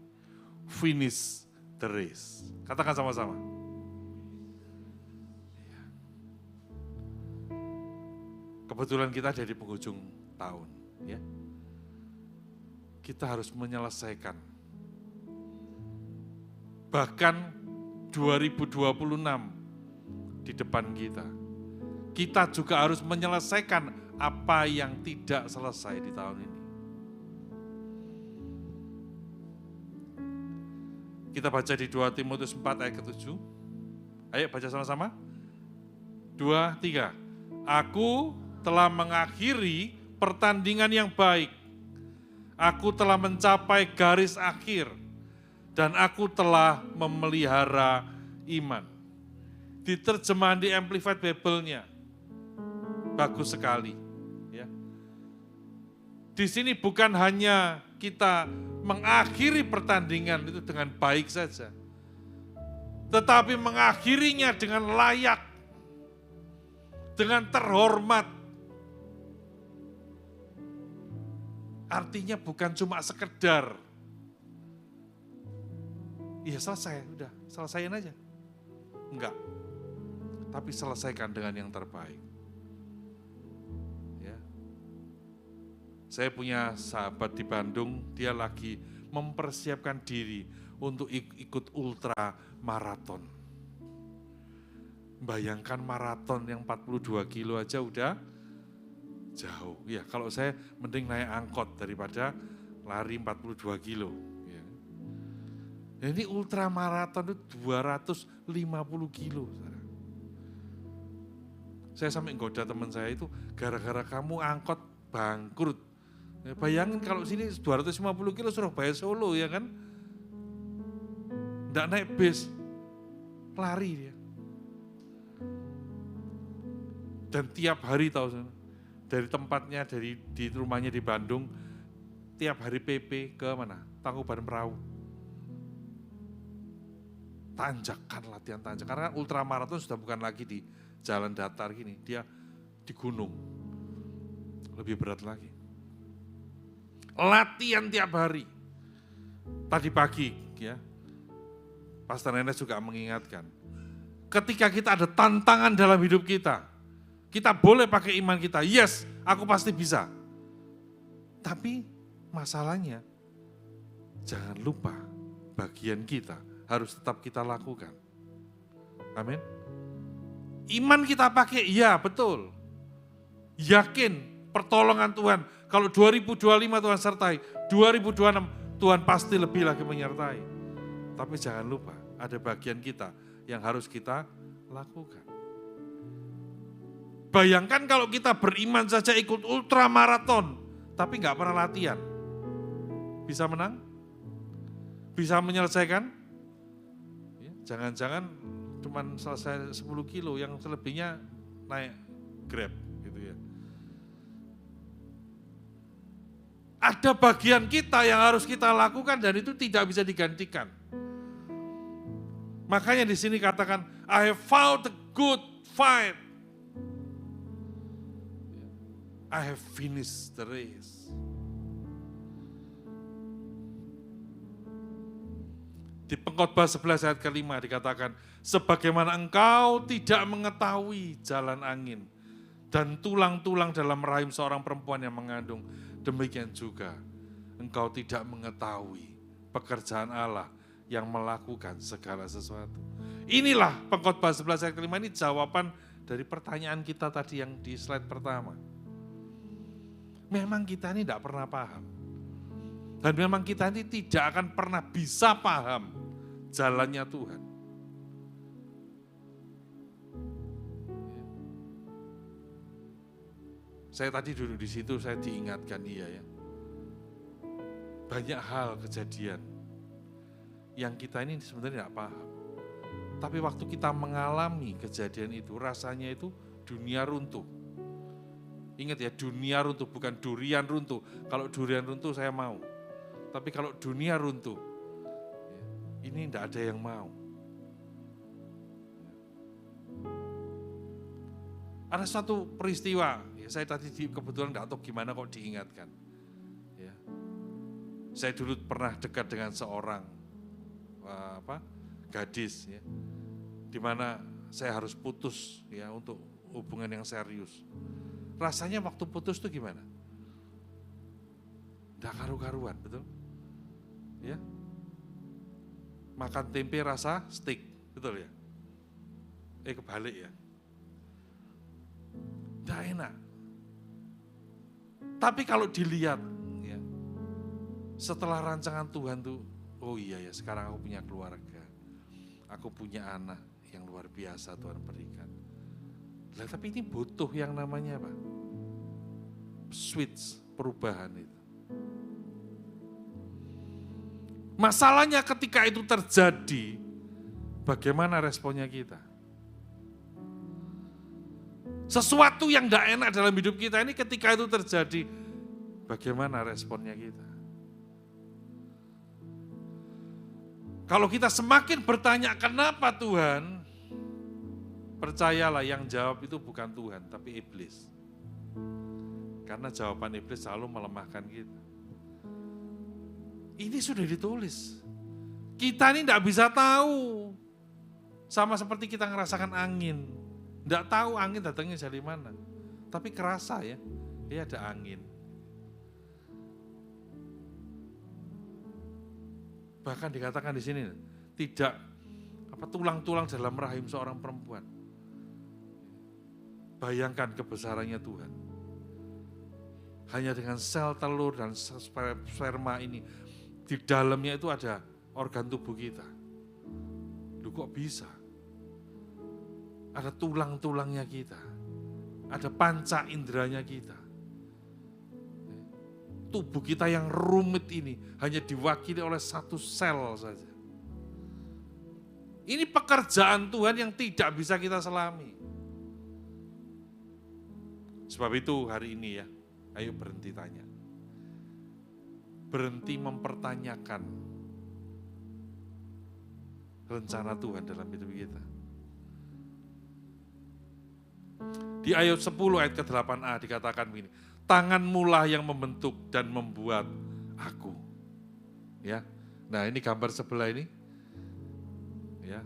E: Finish the race. Katakan sama-sama. Kebetulan kita ada di penghujung tahun, ya. Kita harus menyelesaikan. Bahkan 2026 di depan kita. Kita juga harus menyelesaikan apa yang tidak selesai di tahun ini. Kita baca di 2 Timotius 4 ayat ke-7. Ayo baca sama-sama. 2, 3. Aku telah mengakhiri pertandingan yang baik. Aku telah mencapai garis akhir. Dan aku telah memelihara iman. Di terjemahan di Amplified Bible-nya. Bagus sekali. Ya. Di sini bukan hanya kita mengakhiri pertandingan itu dengan baik saja. Tetapi mengakhirinya dengan layak. Dengan terhormat. Artinya bukan cuma sekedar, iya selesai, udah selesaiin aja. Enggak, tapi selesaikan dengan yang terbaik. Ya. Saya punya sahabat di Bandung, dia lagi mempersiapkan diri untuk ikut ultra maraton. Bayangkan maraton yang 42 kilo aja udah jauh. Ya, kalau saya mending naik angkot daripada lari 42 kilo. Ya. Ini ultra maraton itu 250 kilo. Saya sampai goda teman saya itu, gara-gara kamu angkot bangkrut. Ya, bayangin kalau sini 250 kilo Surabaya Solo ya kan. Nggak naik bis, lari dia. Dan tiap hari tahu dari tempatnya, di rumahnya di Bandung, tiap hari PP ke mana? Tangkuban Perahu. Tanjakan, latihan tanjak. Karena ultramaraton sudah bukan lagi di jalan datar gini, dia di gunung. Lebih berat lagi. Latihan tiap hari. Tadi pagi ya, Pastor Enes juga mengingatkan. Ketika kita ada tantangan dalam hidup kita boleh pakai iman kita. Yes, aku pasti bisa. Tapi masalahnya, jangan lupa bagian kita harus tetap kita lakukan. Amin. Iman kita pakai, iya betul. Yakin pertolongan Tuhan. Kalau 2025 Tuhan sertai, 2026 Tuhan pasti lebih lagi menyertai. Tapi jangan lupa, ada bagian kita yang harus kita lakukan. Bayangkan kalau kita beriman saja ikut ultramaraton, tapi nggak pernah latihan. Bisa menang? Bisa menyelesaikan? Ya, jangan-jangan cuma selesai 10 kilo, yang selebihnya naik Grab gitu ya. Ada bagian kita yang harus kita lakukan dan itu tidak bisa digantikan. Makanya di sini katakan, I have fought the good fight. I have finished the race. Di Pengkhotbah 11 ayat ke-5 dikatakan, sebagaimana engkau tidak mengetahui jalan angin dan tulang-tulang dalam rahim seorang perempuan yang mengandung, demikian juga engkau tidak mengetahui pekerjaan Allah yang melakukan segala sesuatu. Inilah Pengkhotbah 11 ayat ke-5, ini jawaban dari pertanyaan kita tadi yang di slide pertama. Memang kita ini tidak pernah paham. Dan memang kita ini tidak akan pernah bisa paham jalannya Tuhan. Saya tadi duduk di situ, saya diingatkan iya ya. Banyak hal kejadian yang kita ini sebenarnya tidak paham. Tapi waktu kita mengalami kejadian itu, rasanya itu dunia runtuh. Ingat ya, dunia runtuh, bukan durian runtuh. Kalau durian runtuh saya mau. Tapi kalau dunia runtuh, ini tidak ada yang mau. Ada suatu peristiwa, ya saya tadi kebetulan tidak tahu gimana kok diingatkan. Ya. Saya dulu pernah dekat dengan seorang gadis, ya, di mana saya harus putus ya untuk hubungan yang serius. Rasanya waktu putus itu gimana? Tidak karu-karuan, betul? Ya. Makan tempe rasa steak, betul ya? Kebalik ya. Tidak enak. Tapi kalau dilihat, ya, setelah rancangan Tuhan tuh, oh iya ya, sekarang aku punya keluarga, aku punya anak yang luar biasa Tuhan berikan. Lah, tapi ini butuh yang namanya apa? Switch, perubahan itu. Masalahnya ketika itu terjadi, bagaimana responnya kita? Sesuatu yang tidak enak dalam hidup kita ini ketika itu terjadi, bagaimana responnya kita? Kalau kita semakin bertanya kenapa Tuhan, percayalah yang jawab itu bukan Tuhan, tapi iblis. Karena jawaban iblis selalu melemahkan kita. Ini sudah ditulis. Kita ini tidak bisa tahu. Sama seperti kita ngerasakan angin. Tidak tahu angin datangnya dari mana. Tapi kerasa ya, ada angin. Bahkan dikatakan di sini, tidak tulang-tulang dalam rahim seorang perempuan. Bayangkan kebesarannya Tuhan. Hanya dengan sel telur dan sperma ini, di dalamnya itu ada organ tubuh kita. Loh kok bisa? Ada tulang-tulangnya kita. Ada panca inderanya kita. Tubuh kita yang rumit ini hanya diwakili oleh satu sel saja. Ini pekerjaan Tuhan yang tidak bisa kita selami. Sebab itu hari ini ya, ayo berhenti tanya. Berhenti mempertanyakan rencana Tuhan dalam hidup kita. Di ayat 10 ayat ke-8a dikatakan begini, tanganmulah yang membentuk dan membuat aku. Ya. Nah, ini gambar sebelah ini. Ya.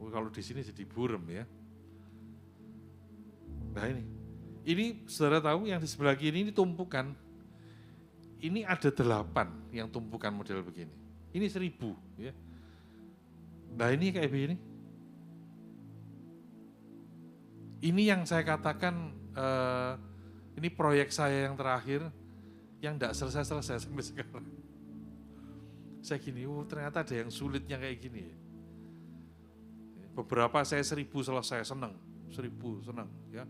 E: Kalau di sini jadi burem ya. Nah ini saudara tahu yang di sebelah kiri ini tumpukan. Ini ada 8 yang tumpukan model begini. Ini 1000 ya. Nah ini kayak begini. Ini yang saya katakan, ini proyek saya yang terakhir, yang tidak selesai-selesai sampai sekarang. Saya gini, ternyata ada yang sulitnya kayak gini ya. Beberapa saya 1000 selesai, senang. 1000 senang ya.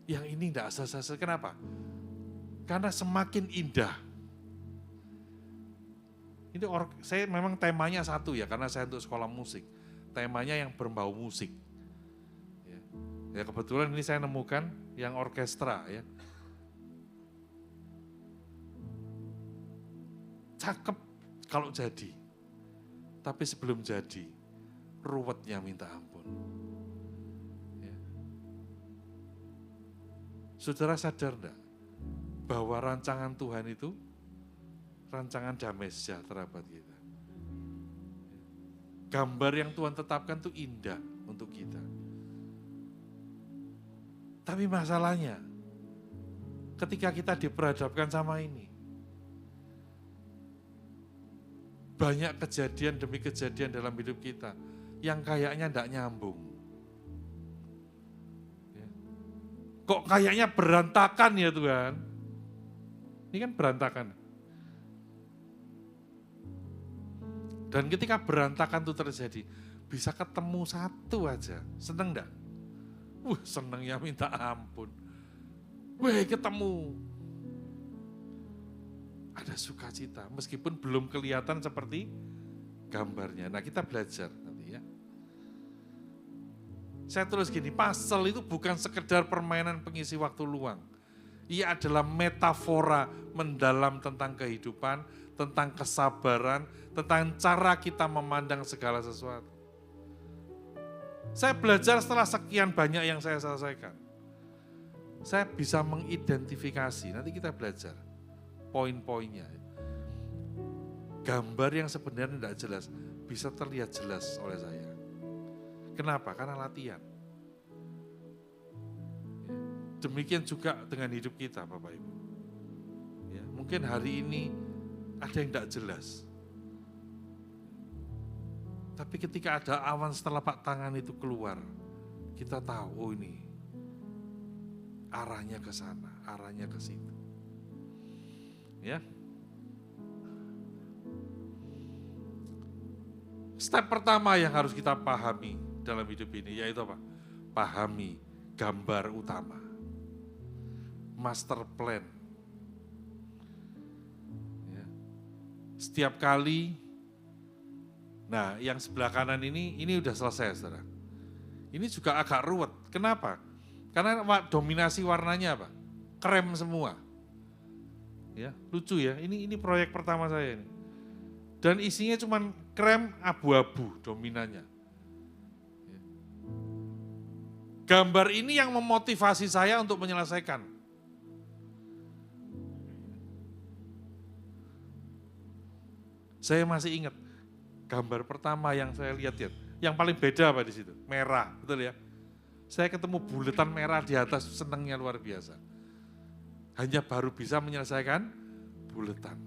E: Yang ini tidak selesai, kenapa? Karena semakin indah. Ini saya memang temanya satu ya, karena saya untuk sekolah musik. Temanya yang berbau musik. Ya kebetulan ini saya nemukan yang orkestra ya. Cakep kalau jadi. Tapi sebelum jadi, ruwetnya minta ampun. Ya. Saudara sadar enggak bahwa rancangan Tuhan itu rancangan damai sejahtera buat kita. Gambar yang Tuhan tetapkan itu indah untuk kita. Tapi masalahnya, ketika kita diperhadapkan sama ini, banyak kejadian demi kejadian dalam hidup kita yang kayaknya tidak nyambung. Ya. Kok kayaknya berantakan ya Tuhan? Ini kan berantakan. Dan ketika berantakan itu terjadi, bisa ketemu satu aja, seneng enggak? Senengnya minta ampun. Ketemu. Ada sukacita, meskipun belum kelihatan seperti gambarnya. Nah kita belajar nanti ya. Saya tulis gini, pasal itu bukan sekedar permainan pengisi waktu luang. Ia adalah metafora mendalam tentang kehidupan, tentang kesabaran, tentang cara kita memandang segala sesuatu. Saya belajar setelah sekian banyak yang saya selesaikan. Saya bisa mengidentifikasi, nanti kita belajar poin-poinnya. Gambar yang sebenarnya tidak jelas, bisa terlihat jelas oleh saya. Kenapa? Karena latihan. Demikian juga dengan hidup kita Bapak Ibu. Ya, mungkin hari ini ada yang tidak jelas. Tapi ketika ada awan setelapak tangan itu keluar, kita tahu, oh ini arahnya ke sana, arahnya ke situ. Ya. Step pertama yang harus kita pahami dalam hidup ini, yaitu apa? Pahami gambar utama. Master plan. Ya. Setiap kali, nah yang sebelah kanan ini udah selesai saudara. Ini juga agak ruwet, kenapa? Karena dominasi warnanya apa? Krem semua. Ya, lucu ya, ini proyek pertama saya ini. Dan isinya cuma krem abu-abu dominannya. Ya. Gambar ini yang memotivasi saya untuk menyelesaikan. Saya masih ingat gambar pertama yang saya lihat ya, yang paling beda apa di situ? Merah, betul ya? Saya ketemu buletan merah di atas, senangnya luar biasa. Hanya baru bisa menyelesaikan buletan.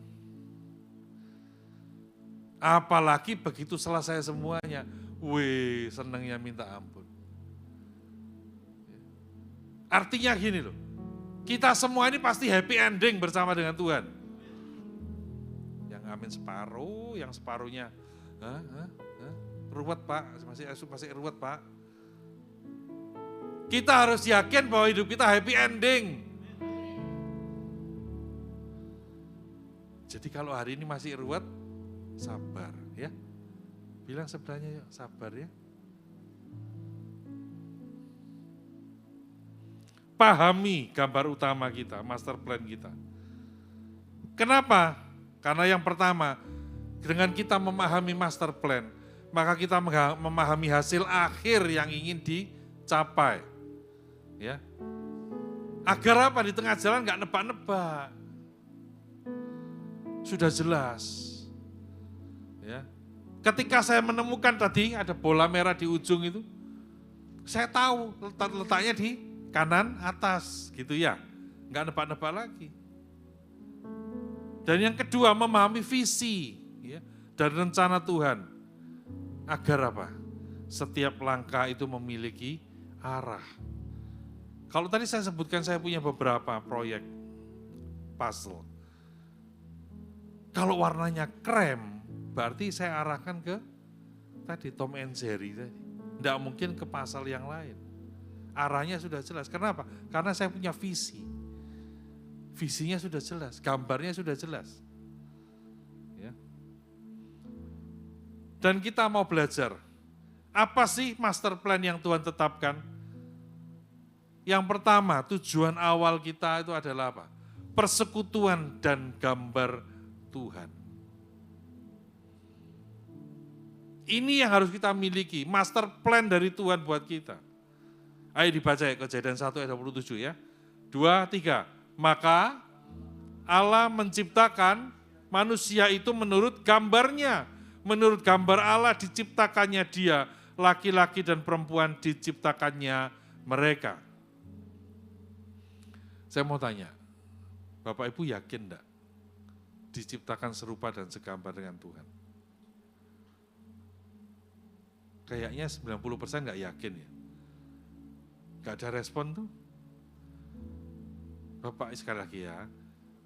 E: Apalagi begitu selesai semuanya, senangnya minta ampun. Artinya gini loh, kita semua ini pasti happy ending bersama dengan Tuhan. Yang amin separuh, yang separuhnya, ruwet Pak, masih ruwet Pak. Kita harus yakin bahwa hidup kita happy ending. Jadi kalau hari ini masih ruwet, sabar ya. Bilang sebelahnya yuk, sabar ya. Pahami gambar utama kita, master plan kita. Kenapa? Karena yang pertama, dengan kita memahami master plan, maka kita memahami hasil akhir yang ingin capai. Ya. Agar apa? Di tengah jalan nggak nebak-nebak. Sudah jelas. Ya. Ketika saya menemukan tadi ada bola merah di ujung itu, saya tahu letaknya di kanan atas gitu ya. Nggak nebak-nebak lagi. Dan yang kedua, memahami visi ya, dan rencana Tuhan. Agar apa? Setiap langkah itu memiliki arah. Kalau tadi saya sebutkan saya punya beberapa proyek puzzle. Kalau warnanya krem, berarti saya arahkan ke tadi Tom and Jerry tadi. Tidak mungkin ke pasal yang lain. Arahnya sudah jelas. Kenapa? Karena saya punya visi. Visinya sudah jelas, gambarnya sudah jelas. Ya. Dan kita mau belajar, apa sih master plan yang Tuhan tetapkan? Yang pertama, tujuan awal kita itu adalah apa? Persekutuan dan gambar Tuhan. Ini yang harus kita miliki, master plan dari Tuhan buat kita. Ayo dibaca ya, Kejadian 1 ayat 27 ya. 2, 3. Maka Allah menciptakan manusia itu menurut gambarnya. Menurut gambar Allah diciptakannya dia, laki-laki dan perempuan diciptakannya mereka. Saya mau tanya, Bapak Ibu yakin enggak diciptakan serupa dan segambar dengan Tuhan? Kayaknya 90% enggak yakin ya. Enggak ada respon tuh. Bapak sekali lagi ya,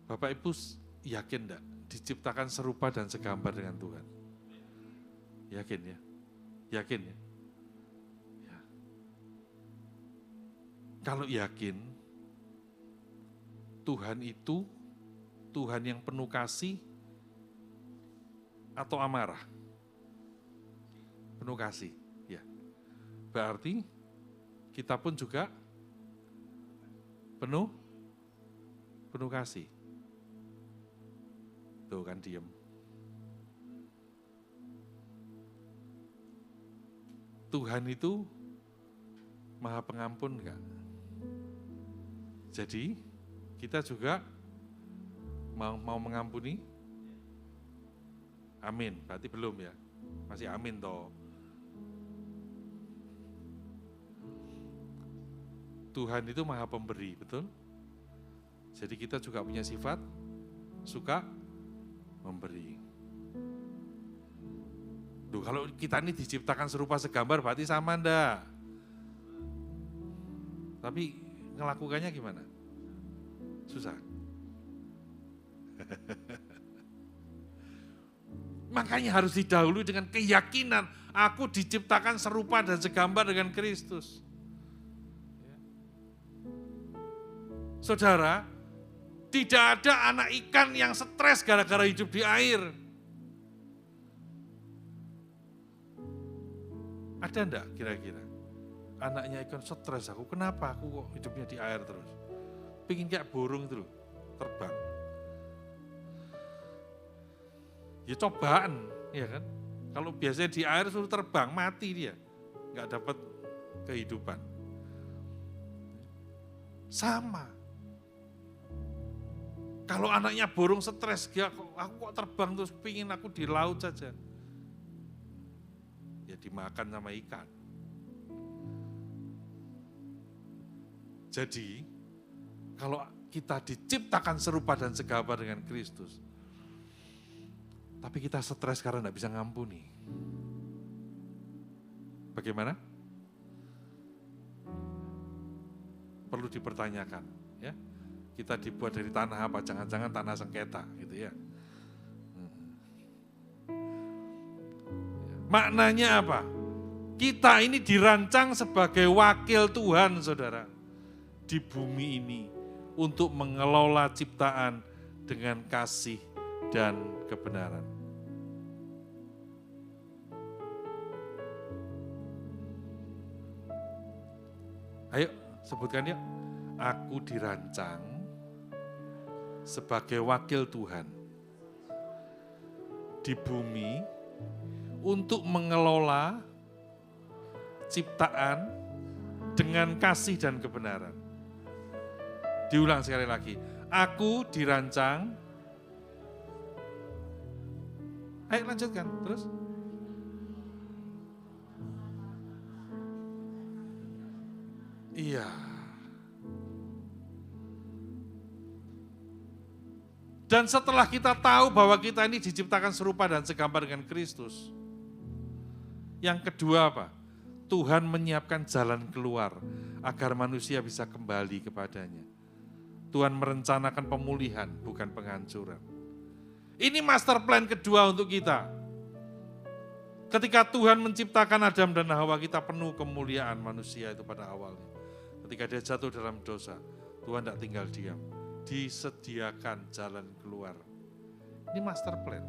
E: Bapak Ibu yakin enggak diciptakan serupa dan segambar dengan Tuhan? Yakin ya? Yakin ya? Ya. Kalau yakin, Tuhan itu Tuhan yang penuh kasih atau amarah? Penuh kasih, ya. Berarti kita pun juga penuh kasih. Tuh kan diem. Tuhan itu Maha Pengampun enggak? Jadi kita juga mau mengampuni? Amin, berarti belum ya? Masih amin toh. Tuhan itu Maha Pemberi, betul? Jadi kita juga punya sifat suka memberi. Duh, kalau kita ini diciptakan serupa segambar berarti sama enggak? Tapi ngelakukannya gimana? Susah. Makanya harus didahului dengan keyakinan aku diciptakan serupa dan segambar dengan Kristus. Saudara, tidak ada anak ikan yang stres gara-gara hidup di air. Ada enggak kira-kira? Anaknya ikan stres, aku kenapa aku kok hidupnya di air terus? Pengen kayak burung itu loh, terbang. Ya cobaan, ya kan? Kalau biasanya di air suruh terbang, mati dia. Enggak dapat kehidupan. Sama. Kalau anaknya burung stres, aku kok terbang terus pingin aku di laut saja. Ya dimakan sama ikan. Jadi, kalau kita diciptakan serupa dan segambar dengan Kristus, tapi kita stres karena tidak bisa ngampuni. Bagaimana? Perlu dipertanyakan, ya. Kita dibuat dari tanah apa? Jangan-jangan tanah sengketa, gitu ya. Maknanya apa? Kita ini dirancang sebagai wakil Tuhan, saudara, di bumi ini untuk mengelola ciptaan dengan kasih dan kebenaran. Ayo sebutkan yuk. Aku dirancang sebagai wakil Tuhan di bumi untuk mengelola ciptaan dengan kasih dan kebenaran. Diulang sekali lagi. Aku dirancang. Ayo lanjutkan, terus. Iya. Dan setelah kita tahu bahwa kita ini diciptakan serupa dan segambar dengan Kristus. Yang kedua apa? Tuhan menyiapkan jalan keluar agar manusia bisa kembali kepadanya. Tuhan merencanakan pemulihan, bukan penghancuran. Ini master plan kedua untuk kita. Ketika Tuhan menciptakan Adam dan Hawa, kita penuh kemuliaan manusia itu pada awalnya. Ketika dia jatuh dalam dosa, Tuhan tidak tinggal diam. Disediakan jalan keluar. Ini master plan.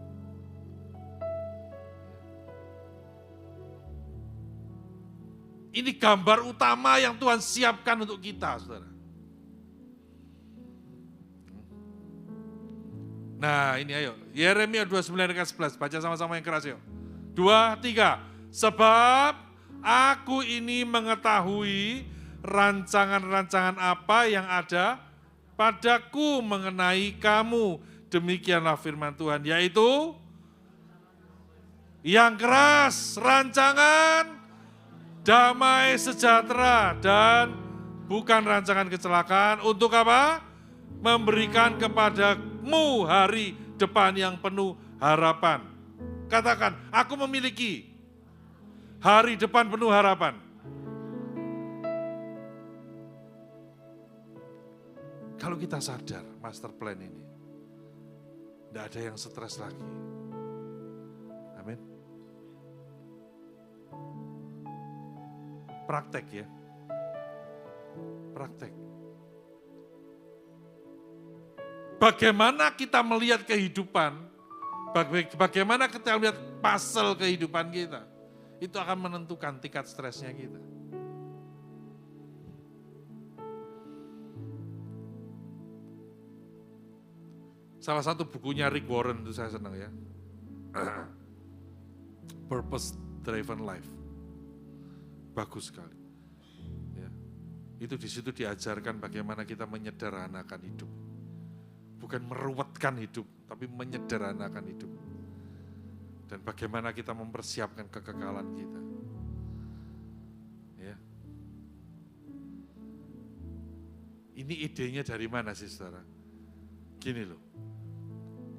E: Ini gambar utama yang Tuhan siapkan untuk kita, saudara. Nah ini ayo, Yeremia 29 ayat 11, baca sama-sama yang keras yuk. 2, 3, sebab aku ini mengetahui rancangan-rancangan apa yang ada padaku mengenai kamu. Demikianlah firman Tuhan, yaitu yang keras, rancangan damai sejahtera dan bukan rancangan kecelakaan. Untuk apa? Memberikan kepadamu hari depan yang penuh harapan. Katakan, aku memiliki hari depan penuh harapan. Kalau kita sadar master plan ini, tidak ada yang stres lagi. Amin. Praktek ya. Praktek. Bagaimana kita melihat kehidupan, bagaimana kita melihat puzzle kehidupan kita, itu akan menentukan tingkat stresnya kita. Salah satu bukunya Rick Warren itu saya senang ya. Purpose Driven Life. Bagus sekali. Ya. Itu di situ diajarkan bagaimana kita menyederhanakan hidup. Bukan meruwetkan hidup, tapi menyederhanakan hidup. Dan bagaimana kita mempersiapkan kekekalan kita. Ya. Ini idenya dari mana sih saudara? Gini loh,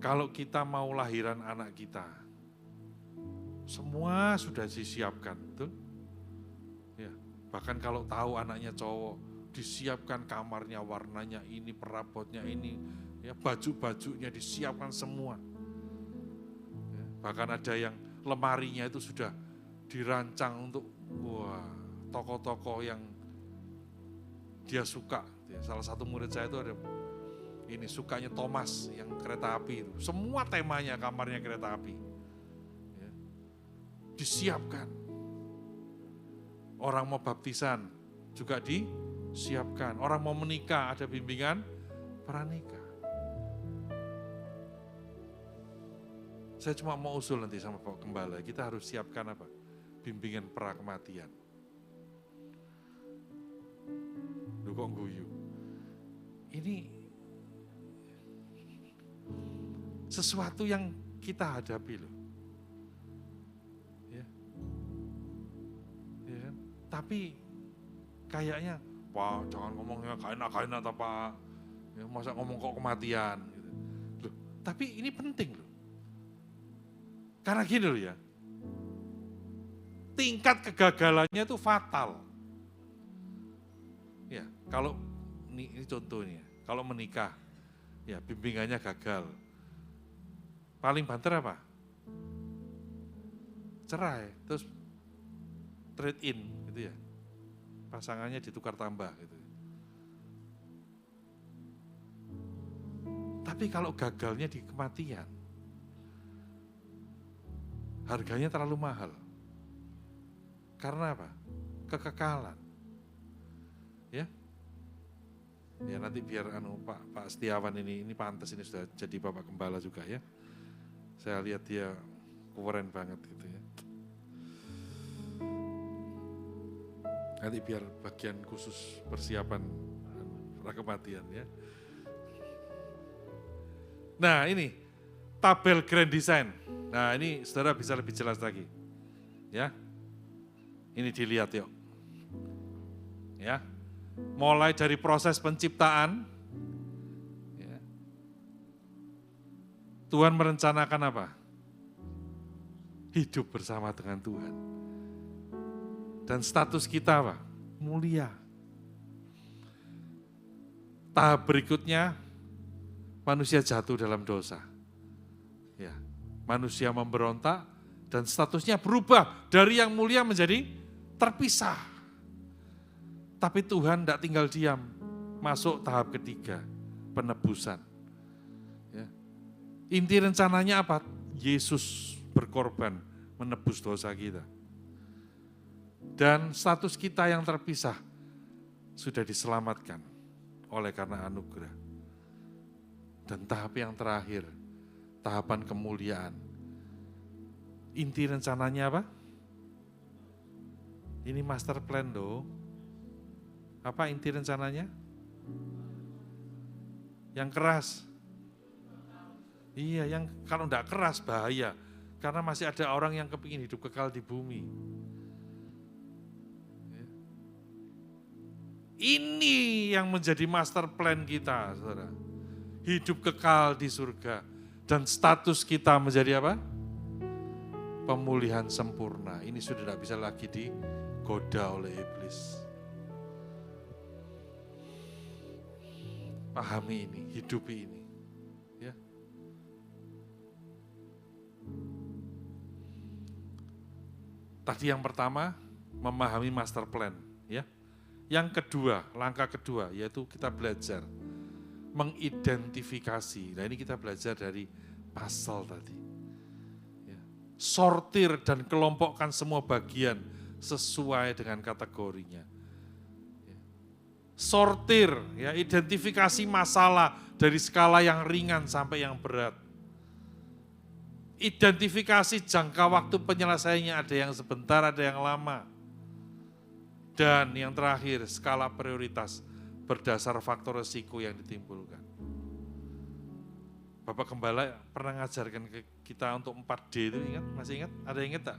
E: kalau kita mau lahiran anak kita, semua sudah disiapkan, betul? Ya, bahkan kalau tahu anaknya cowok, disiapkan kamarnya, warnanya ini, perabotnya ini, ya baju-bajunya disiapkan semua. Ya, bahkan ada yang lemarinya itu sudah dirancang untuk tokoh-tokoh yang dia suka. Ya, salah satu murid saya itu ada ini sukanya Thomas yang kereta api itu. Semua temanya kamarnya kereta api. Ya, disiapkan. Orang mau baptisan juga disiapkan. Orang mau menikah ada bimbingan pranikah. Saya cuma mau usul nanti sama Pak Gembala, kita harus siapkan apa? Bimbingan prakematian. Lu kok guyu? Ini sesuatu yang kita hadapi loh. Ya. Ya kan? Tapi kayaknya, wah jangan ngomongnya gak enak apa. Ya, masa ngomong kok kematian. Gitu. Loh, tapi ini penting loh. Karena gini loh ya, tingkat kegagalannya itu fatal. Ya, kalau ini contohnya, kalau menikah, ya bimbingannya gagal. Paling banter apa? Cerai, terus trade in gitu ya. Pasangannya ditukar tambah gitu. Tapi kalau gagalnya di kematian, harganya terlalu mahal. Karena apa? Kekekalan. Ya. Ya nanti biar Pak Setiawan ini pantas ini sudah jadi Bapak Gembala juga ya. Saya lihat dia keren banget gitu ya. Nanti biar bagian khusus persiapan kematian ya. Nah ini tabel grand design. Nah ini saudara bisa lebih jelas lagi. Ya, ini dilihat yuk. Ya, mulai dari proses penciptaan. Ya. Tuhan merencanakan apa? Hidup bersama dengan Tuhan. Dan status kita apa? Mulia. Tahap berikutnya, manusia jatuh dalam dosa. Ya, manusia memberontak dan statusnya berubah dari yang mulia menjadi terpisah. Tapi Tuhan tidak tinggal diam, masuk tahap ketiga, penebusan. Ya. Inti rencananya apa? Yesus berkorban menebus dosa kita. Dan status kita yang terpisah sudah diselamatkan oleh karena anugerah. Dan tahap yang terakhir, tahapan kemuliaan. Inti rencananya apa? Ini master plan loh. Apa inti rencananya? Yang keras. Iya, yang kalau enggak keras bahaya. Karena masih ada orang yang kepingin hidup kekal di bumi. Ini yang menjadi master plan kita, saudara. Hidup kekal di surga. Dan status kita menjadi apa? Pemulihan sempurna. Ini sudah tidak bisa lagi digoda oleh iblis. Pahami ini, hidupi ini. Ya. Tadi yang pertama, memahami master plan. Ya. Yang kedua, langkah kedua, yaitu kita belajar mengidentifikasi. Nah ini kita belajar dari pasal tadi. Ya. Sortir dan kelompokkan semua bagian sesuai dengan kategorinya. Ya. Sortir, ya, identifikasi masalah dari skala yang ringan sampai yang berat. Identifikasi jangka waktu penyelesaiannya, ada yang sebentar, ada yang lama. Dan yang terakhir, skala prioritas berdasar faktor resiko yang ditimbulkan. Bapak Gembala pernah ngajarkan ke kita untuk 4D itu, ingat? Masih ingat? Ada yang ingat tak?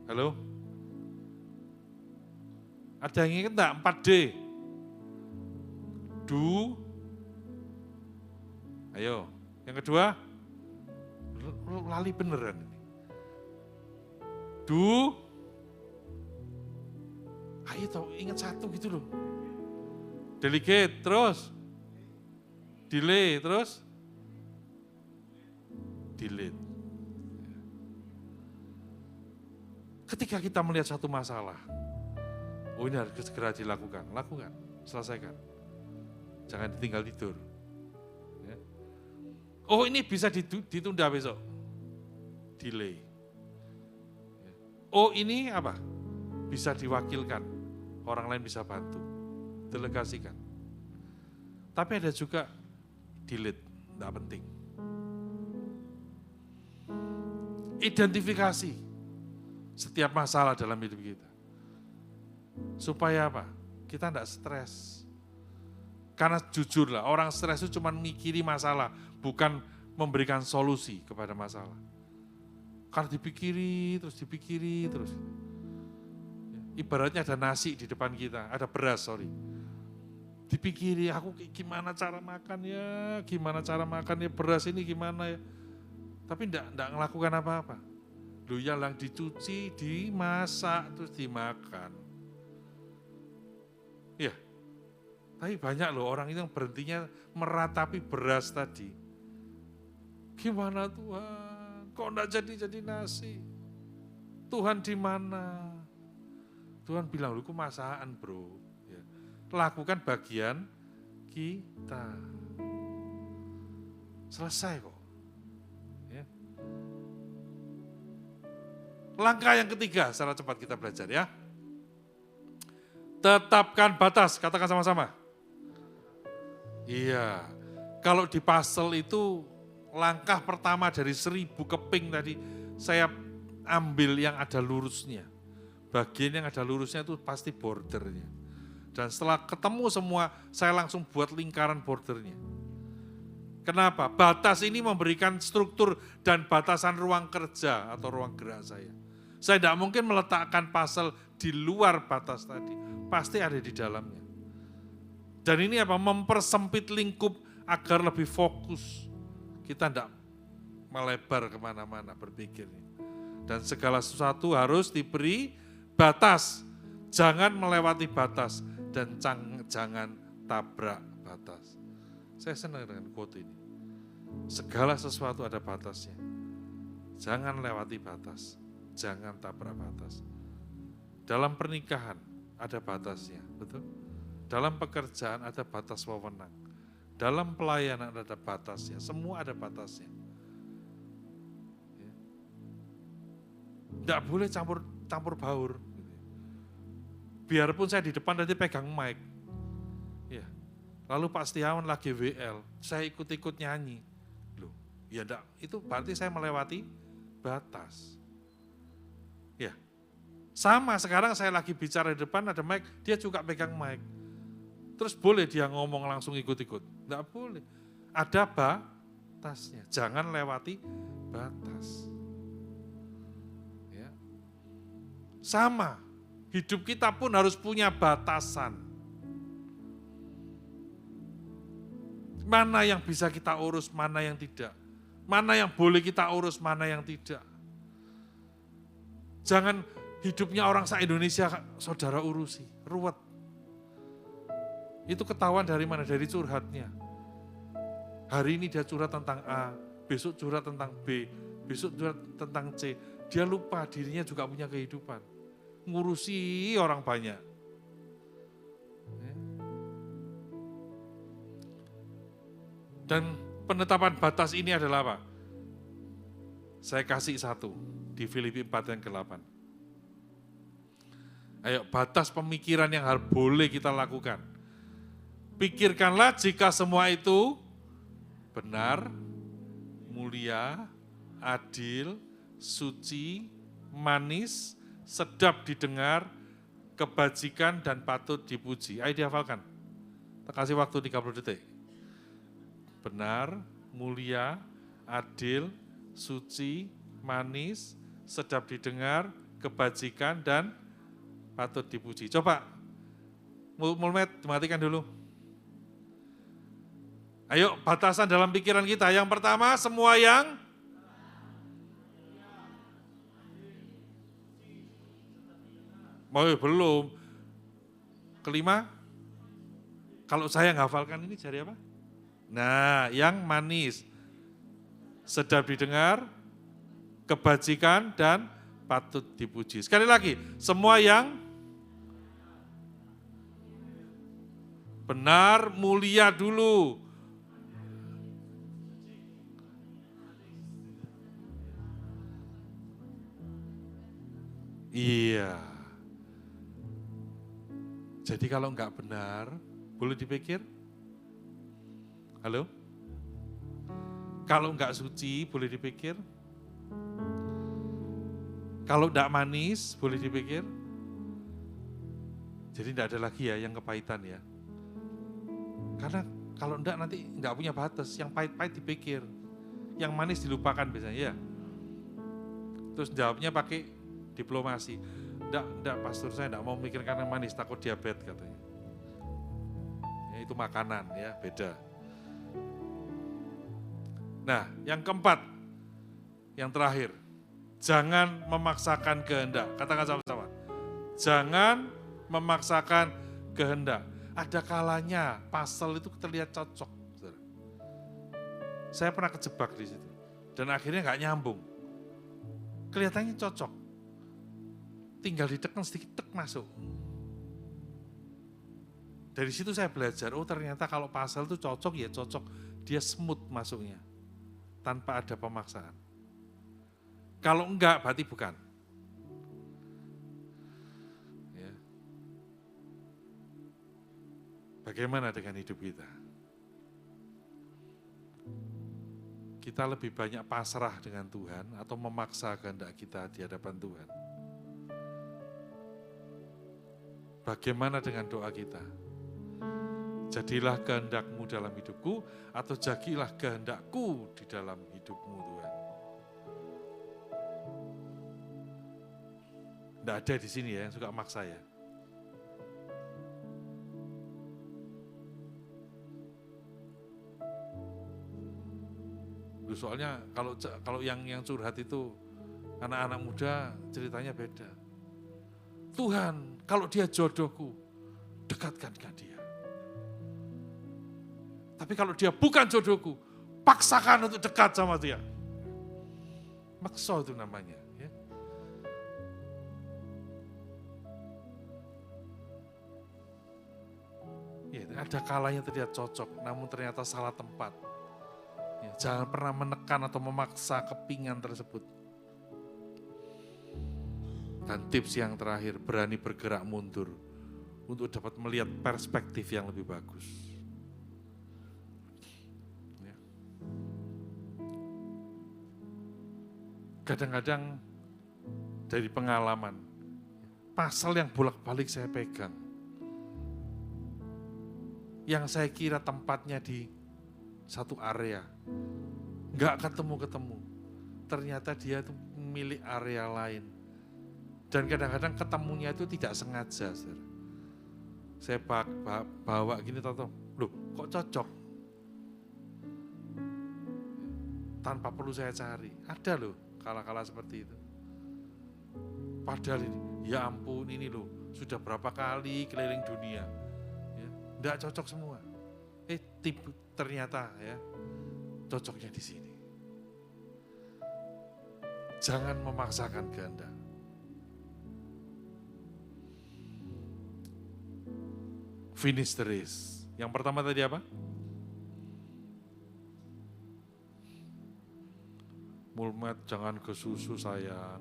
E: Halo? Ada yang ingat tak? 4D. Do. Ayo. Yang kedua, lali beneran. Do. Ayo tau, ingat satu gitu loh. Delegate, terus. Delay, terus. Delete. Ketika kita melihat satu masalah, oh ini harus segera dilakukan, lakukan, selesaikan. Jangan ditinggal tidur. Ya. Oh ini bisa ditunda besok. Delay. Oh ini apa? Bisa diwakilkan, orang lain bisa bantu, delegasikan. Tapi ada juga delete, tidak penting. Identifikasi setiap masalah dalam hidup kita. Supaya apa? Kita tidak stres. Karena jujurlah, orang stres itu cuma mikiri masalah, bukan memberikan solusi kepada masalah. Karena dipikiri terus. Ibaratnya ada nasi di depan kita, ada beras, Dipikiri, aku gimana cara makan ya, beras ini gimana ya. Tapi enggak ngelakukan apa-apa. Loh yang dicuci, dimasak, terus dimakan. Ya, tapi banyak loh orang itu yang berhentinya meratapi beras tadi. Gimana Tuhan? Kok enggak jadi nasi? Tuhan di mana? Tuhan bilang, lu masakan bro. Ya. Lakukan bagian kita. Selesai kok. Ya. Langkah yang ketiga, secara cepat kita belajar ya. Tetapkan batas, katakan sama-sama. Iya, kalau di pasal itu langkah pertama dari 1000 keping tadi, saya ambil yang ada lurusnya. Bagian yang ada lurusnya itu pasti bordernya. Dan setelah ketemu semua, saya langsung buat lingkaran bordernya. Kenapa? Batas ini memberikan struktur dan batasan ruang kerja atau ruang gerak saya. Saya tidak mungkin meletakkan pasal di luar batas tadi. Pasti ada di dalamnya. Dan ini apa? Mempersempit lingkup agar lebih fokus. Kita tidak melebar kemana-mana berpikirnya. Dan segala sesuatu harus diberi batas. Jangan melewati batas dan jangan tabrak batas. Saya senang dengan quote ini. Segala sesuatu ada batasnya. Jangan lewati batas. Jangan tabrak batas. Dalam pernikahan ada batasnya, betul? Dalam pekerjaan ada batas wewenang. Dalam pelayanan ada batasnya. Semua ada batasnya. Tidak boleh campur baur. Biarpun saya di depan nanti pegang mic. Ya. Lalu Pak Setiawan lagi WL, saya ikut-ikut nyanyi. Loh, ya enggak, itu berarti saya melewati batas. Ya. Sama sekarang saya lagi bicara di depan ada mic, dia juga pegang mic. Terus boleh dia ngomong langsung ikut-ikut? Enggak boleh. Ada batasnya, jangan lewati batas. Ya. Sama, hidup kita pun harus punya batasan. Mana yang bisa kita urus, mana yang tidak. Mana yang boleh kita urus, mana yang tidak. Jangan hidupnya orang se-Indonesia saudara urusi, ruwet. Itu ketahuan dari mana? Dari curhatnya. Hari ini dia curhat tentang A, besok curhat tentang B, besok curhat tentang C. Dia lupa dirinya juga punya kehidupan. Ngurusi orang banyak. Dan penetapan batas ini adalah apa? Saya kasih satu di Filipi 4 yang ke-8. Ayo, batas pemikiran yang harus boleh kita lakukan. Pikirkanlah jika semua itu benar, mulia, adil, suci, manis, sedap didengar, kebajikan dan patut dipuji. Ayo dihafalkan. Kita kasih waktu 30 detik. Benar, mulia, adil, suci, manis, sedap didengar, kebajikan dan patut dipuji. Coba, Mulmet dimatikan dulu. Ayo, batasan dalam pikiran kita. Yang pertama, semua yang belum. Kelima, kalau saya ngafalkan ini jari apa? Nah, yang manis, sedap didengar, kebajikan dan patut dipuji. Sekali lagi, semua yang benar, mulia dulu. Iya. Jadi kalau enggak benar, boleh dipikir? Halo? Kalau enggak suci, boleh dipikir? Kalau enggak manis, boleh dipikir? Jadi enggak ada lagi ya yang kepahitan ya. Karena kalau enggak nanti enggak punya batas, yang pahit-pahit dipikir. Yang manis dilupakan biasanya ya. Terus jawabnya pakai diplomasi. Enggak, pastor saya enggak mau mikirkan yang manis, takut diabetes katanya. Ya, itu makanan ya, beda. Nah, yang keempat, yang terakhir, jangan memaksakan kehendak. Katakan sama-sama, jangan memaksakan kehendak. Ada kalanya pasal itu terlihat cocok. Saya pernah kejebak di situ, dan akhirnya nggak nyambung. Kelihatannya cocok, tinggal ditekan sedikit, tek masuk. Dari situ saya belajar, oh ternyata kalau pasal itu cocok ya cocok, dia smooth masuknya. Tanpa ada pemaksaan. Kalau enggak, berarti bukan. Ya. Bagaimana dengan hidup kita? kita lebih banyak pasrah dengan Tuhan atau memaksa kehendak kita di hadapan Tuhan? Bagaimana dengan doa kita? Jadilah kehendak-Mu dalam hidupku atau jadilah kehendak-Ku di dalam hidupmu Tuhan. Tidak ada di sini ya yang suka maksa ya. Soalnya kalau yang curhat itu anak-anak muda ceritanya beda. Tuhan, kalau dia jodohku, dekatkan dengan dia. Tapi kalau dia bukan jodohku, paksakan untuk dekat sama dia. Maksa itu namanya. Ya. Ya, ada kalanya terlihat cocok, namun ternyata salah tempat. Ya, jangan pernah menekan atau memaksa kepingan tersebut. Dan tips yang terakhir, berani bergerak mundur untuk dapat melihat perspektif yang lebih bagus. Ya. Kadang-kadang dari pengalaman, pasal yang bolak-balik saya pegang, yang saya kira tempatnya di satu area, nggak ketemu-ketemu. Ternyata dia itu milik area lain. Dan kadang-kadang ketemunya itu tidak sengaja. Saudara. Saya bawa gini, tahu, loh kok cocok? Tanpa perlu saya cari. Ada loh kala-kala seperti itu. Padahal ini, ya ampun ini loh, sudah berapa kali keliling dunia. Ya, nggak cocok semua. Ternyata ya cocoknya di sini. Jangan memaksakan kehendak. Finish the race. Yang pertama tadi apa? Mulmet, jangan ke susu sayang.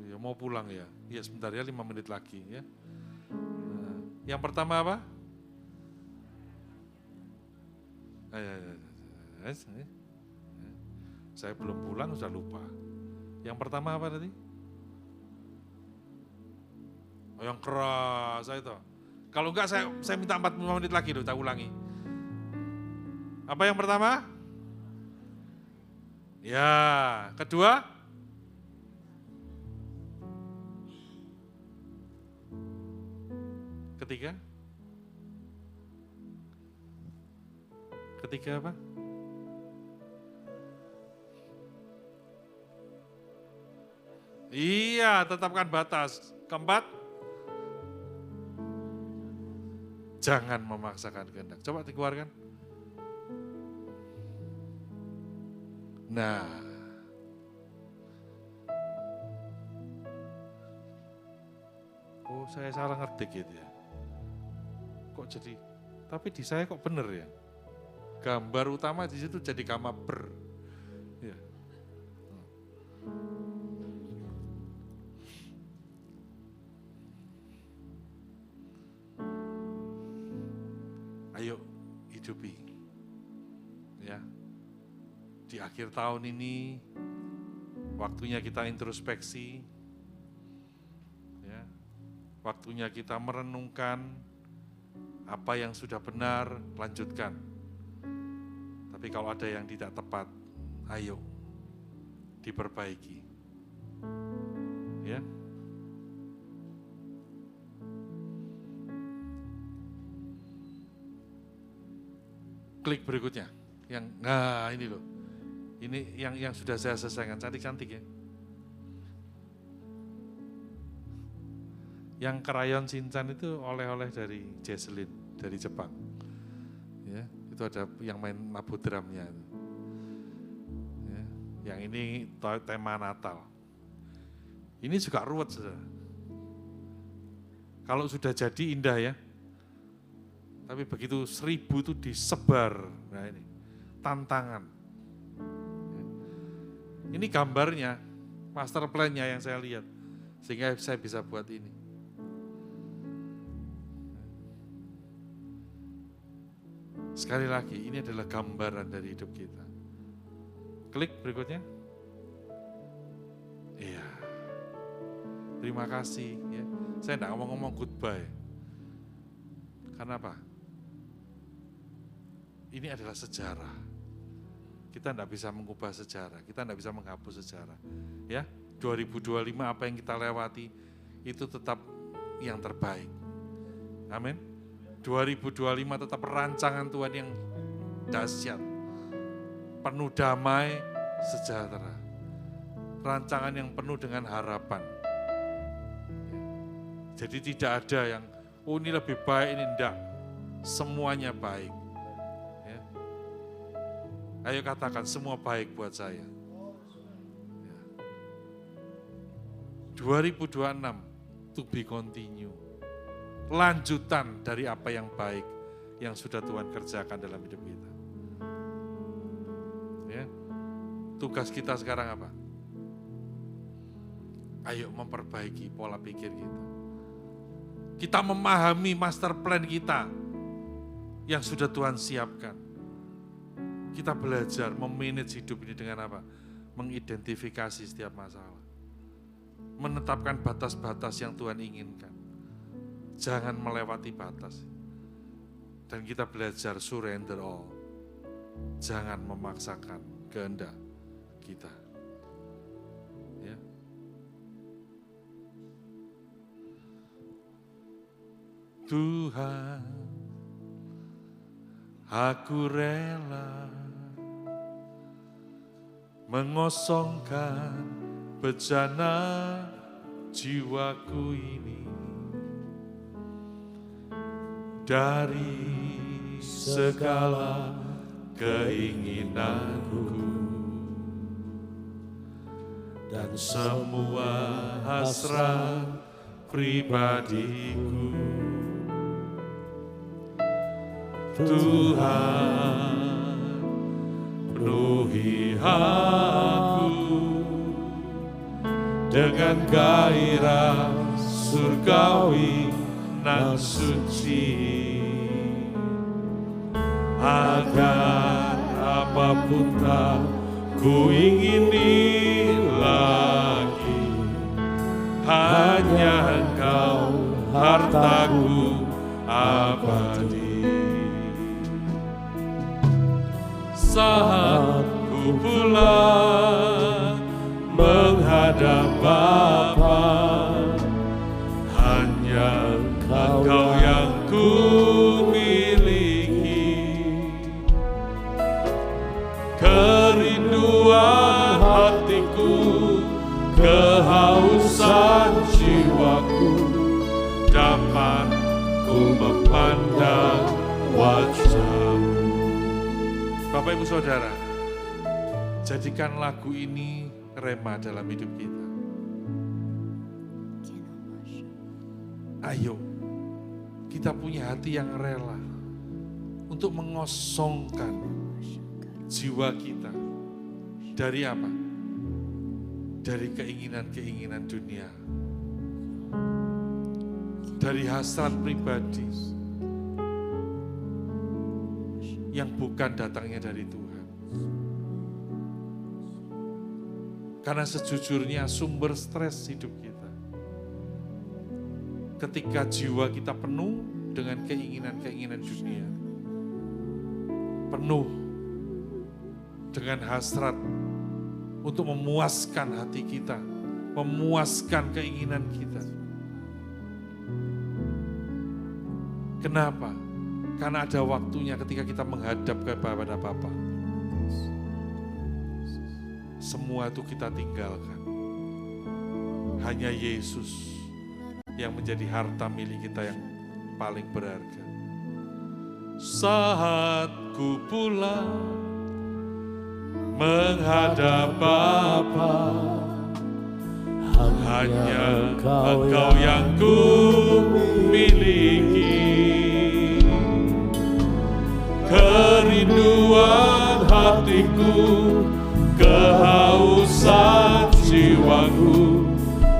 E: Ya, mau pulang ya? Ya sebentar ya, 5 menit lagi ya. Nah, yang pertama apa? Saya belum pulang sudah lupa. Yang pertama apa tadi? Oh, yang keras itu. Kalau enggak saya minta 45 menit lagi loh, tak ulangi. Apa yang pertama? Ya, kedua? Ketiga? Ketiga apa? Iya, tetapkan batas. Keempat? Jangan memaksakan kehendak. Coba dikeluarkan. Nah. Oh, saya salah ngetik gitu ya. Kok jadi, tapi di saya kok bener ya? Gambar utama di situ jadi gamma ber. Ya. Ayo hidupi. Ya. Di akhir tahun ini waktunya kita introspeksi. Ya. Waktunya kita merenungkan apa yang sudah benar, lanjutkan. Tapi kalau ada yang tidak tepat, ayo diperbaiki. Ya. Klik berikutnya. Nah ini loh. Ini yang sudah saya selesaikan, cantik-cantik ya. Yang krayon Shinchan itu oleh-oleh dari Jesslyn, dari Jepang. Ya, itu ada yang main mabuk drumnya. Ya, yang ini tema Natal. Ini juga ruwet, saudara. Kalau sudah jadi indah ya. Tapi begitu 1000 itu disebar. Nah ini, tantangan. Ini gambarnya, master plan-nya yang saya lihat. Sehingga saya bisa buat ini. Sekali lagi, ini adalah gambaran dari hidup kita. Klik berikutnya. Iya. Terima kasih. Ya. Saya tidak ngomong goodbye. Karena apa? Ini adalah sejarah. Kita tidak bisa mengubah sejarah. Kita tidak bisa menghapus sejarah. Ya, 2025 apa yang kita lewati itu tetap yang terbaik. Amin. 2025 tetap rancangan Tuhan yang dahsyat. Penuh damai, sejahtera. Rancangan yang penuh dengan harapan. Jadi tidak ada yang, oh ini lebih baik, ini enggak. Semuanya baik. Ya. Ayo katakan, semua baik buat saya. Ya. 2026, to be continue. Lanjutan dari apa yang baik yang sudah Tuhan kerjakan dalam hidup kita. Ya. Tugas kita sekarang apa? Ayo memperbaiki pola pikir kita. Kita memahami master plan kita yang sudah Tuhan siapkan. Kita belajar memanage hidup ini dengan apa? Mengidentifikasi setiap masalah. Menetapkan batas-batas yang Tuhan inginkan. Jangan melewati batas. Dan kita belajar surrender all. Jangan memaksakan kehendak kita. Ya. Tuhan, aku rela mengosongkan bejana jiwaku ini dari segala keinginanku dan semua hasrat pribadiku. Tuhan, penuhi aku dengan gairah surgawi nan suci, agar apapun tak ku ingini lagi, hanya Engkau hartaku abadi. Saat ku pulang menghadap Bapa, hanya Engkau yang ku miliki. Kerinduan hatiku, kehausan jiwaku, dapat ku memandang wajah-Mu. Bapak Ibu Saudara, jadikan lagu ini rema dalam hidup kita. Ayo, kita punya hati yang rela untuk mengosongkan jiwa kita dari apa? Dari keinginan-keinginan dunia, dari hasrat pribadi yang bukan datangnya dari Tuhan. Karena sejujurnya sumber stres hidup kita, ketika jiwa kita penuh dengan keinginan-keinginan dunia, penuh dengan hasrat untuk memuaskan hati kita, memuaskan keinginan kita. Kenapa? Karena ada waktunya ketika kita menghadap kepada Bapa. Semua itu kita tinggalkan. Hanya Yesus yang menjadi harta milik kita yang paling berharga. Saat ku pulang menghadap Bapa, hanya Engkau yang ku miliki. Kerinduan hatiku, kehausan jiwaku,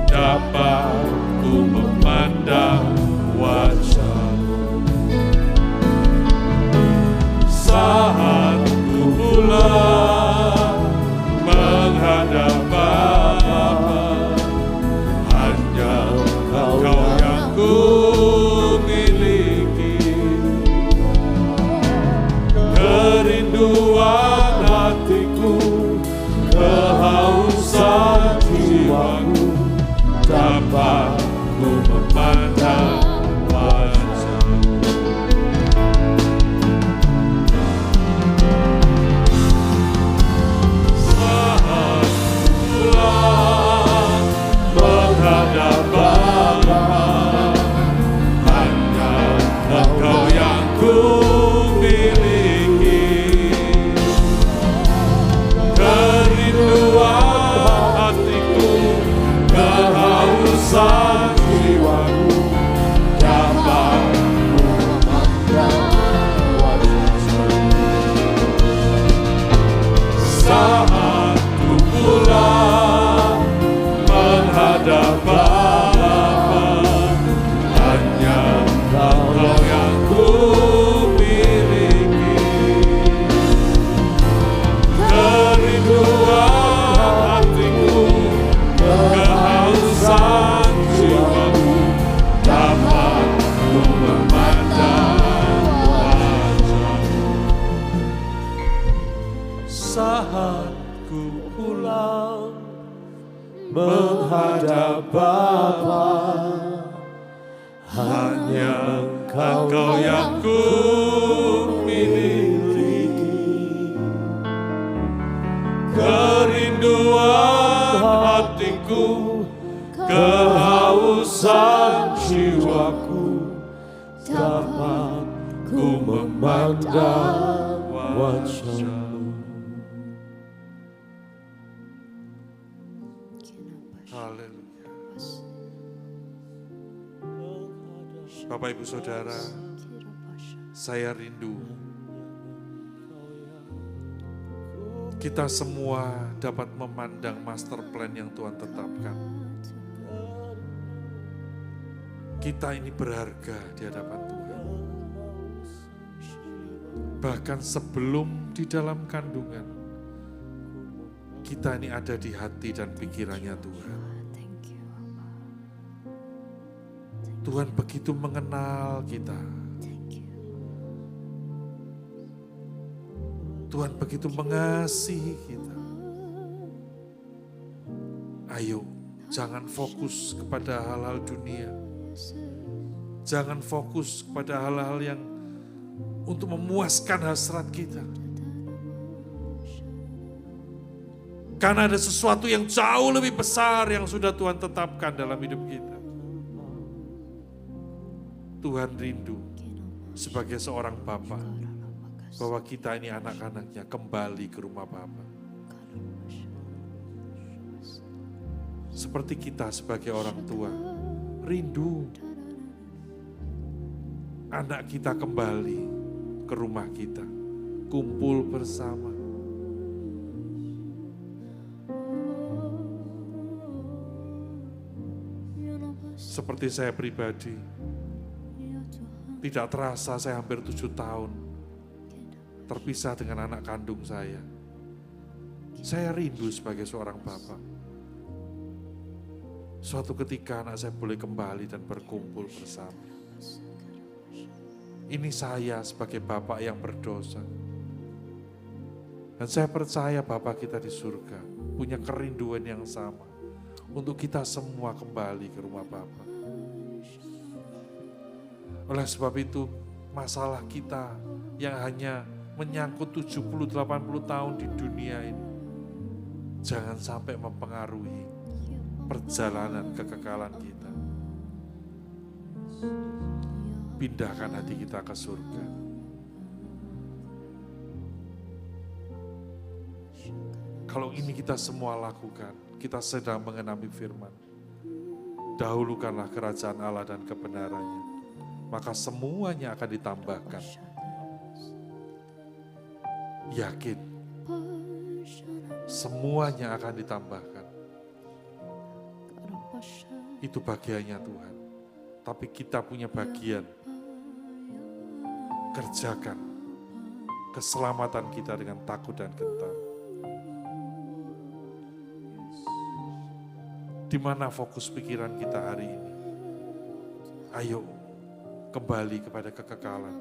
E: dapat ku memandang wajah-Mu.
A: Tuhan ku pulang menghadap Bapa. Hanya Engkau yang ku miliki. Kerinduan hatiku, kehausan jiwaku, dapat ku memandang wajah-Mu.
E: Haleluya. Bapak Ibu Saudara, saya rindu kita semua dapat memandang master plan yang Tuhan tetapkan. Kita ini berharga di hadapan Tuhan. Bahkan sebelum di dalam kandungan, kita ini ada di hati dan pikirannya Tuhan. Tuhan begitu mengenal kita. Tuhan begitu mengasihi kita. Ayo, jangan fokus kepada hal-hal dunia. Jangan fokus kepada hal-hal yang untuk memuaskan hasrat kita. Karena ada sesuatu yang jauh lebih besar yang sudah Tuhan tetapkan dalam hidup kita. Tuhan rindu sebagai seorang Bapa bahwa kita ini anak-anaknya kembali ke rumah Bapa. Seperti kita sebagai orang tua rindu anak kita kembali ke rumah kita, kumpul bersama. Seperti saya pribadi, tidak terasa saya hampir 7 tahun terpisah dengan anak kandung saya. Saya rindu sebagai seorang Bapa. Suatu ketika anak saya boleh kembali dan berkumpul bersama. Ini saya sebagai Bapak yang berdosa. Dan saya percaya Bapak kita di surga punya kerinduan yang sama untuk kita semua kembali ke rumah Bapa. Oleh sebab itu, masalah kita yang hanya menyangkut 70-80 tahun di dunia ini, jangan sampai mempengaruhi perjalanan kekekalan kita. Pindahkan hati kita ke surga. Kalau ini kita semua lakukan, kita sedang mengenami firman. Dahulukanlah kerajaan Allah dan kebenarannya, maka semuanya akan ditambahkan. Yakin, semuanya akan ditambahkan. Itu bagiannya Tuhan. Tapi kita punya bagian. Kerjakan keselamatan kita dengan takut dan gentar. Di mana fokus pikiran kita hari ini? Ayo kembali kepada kekekalan.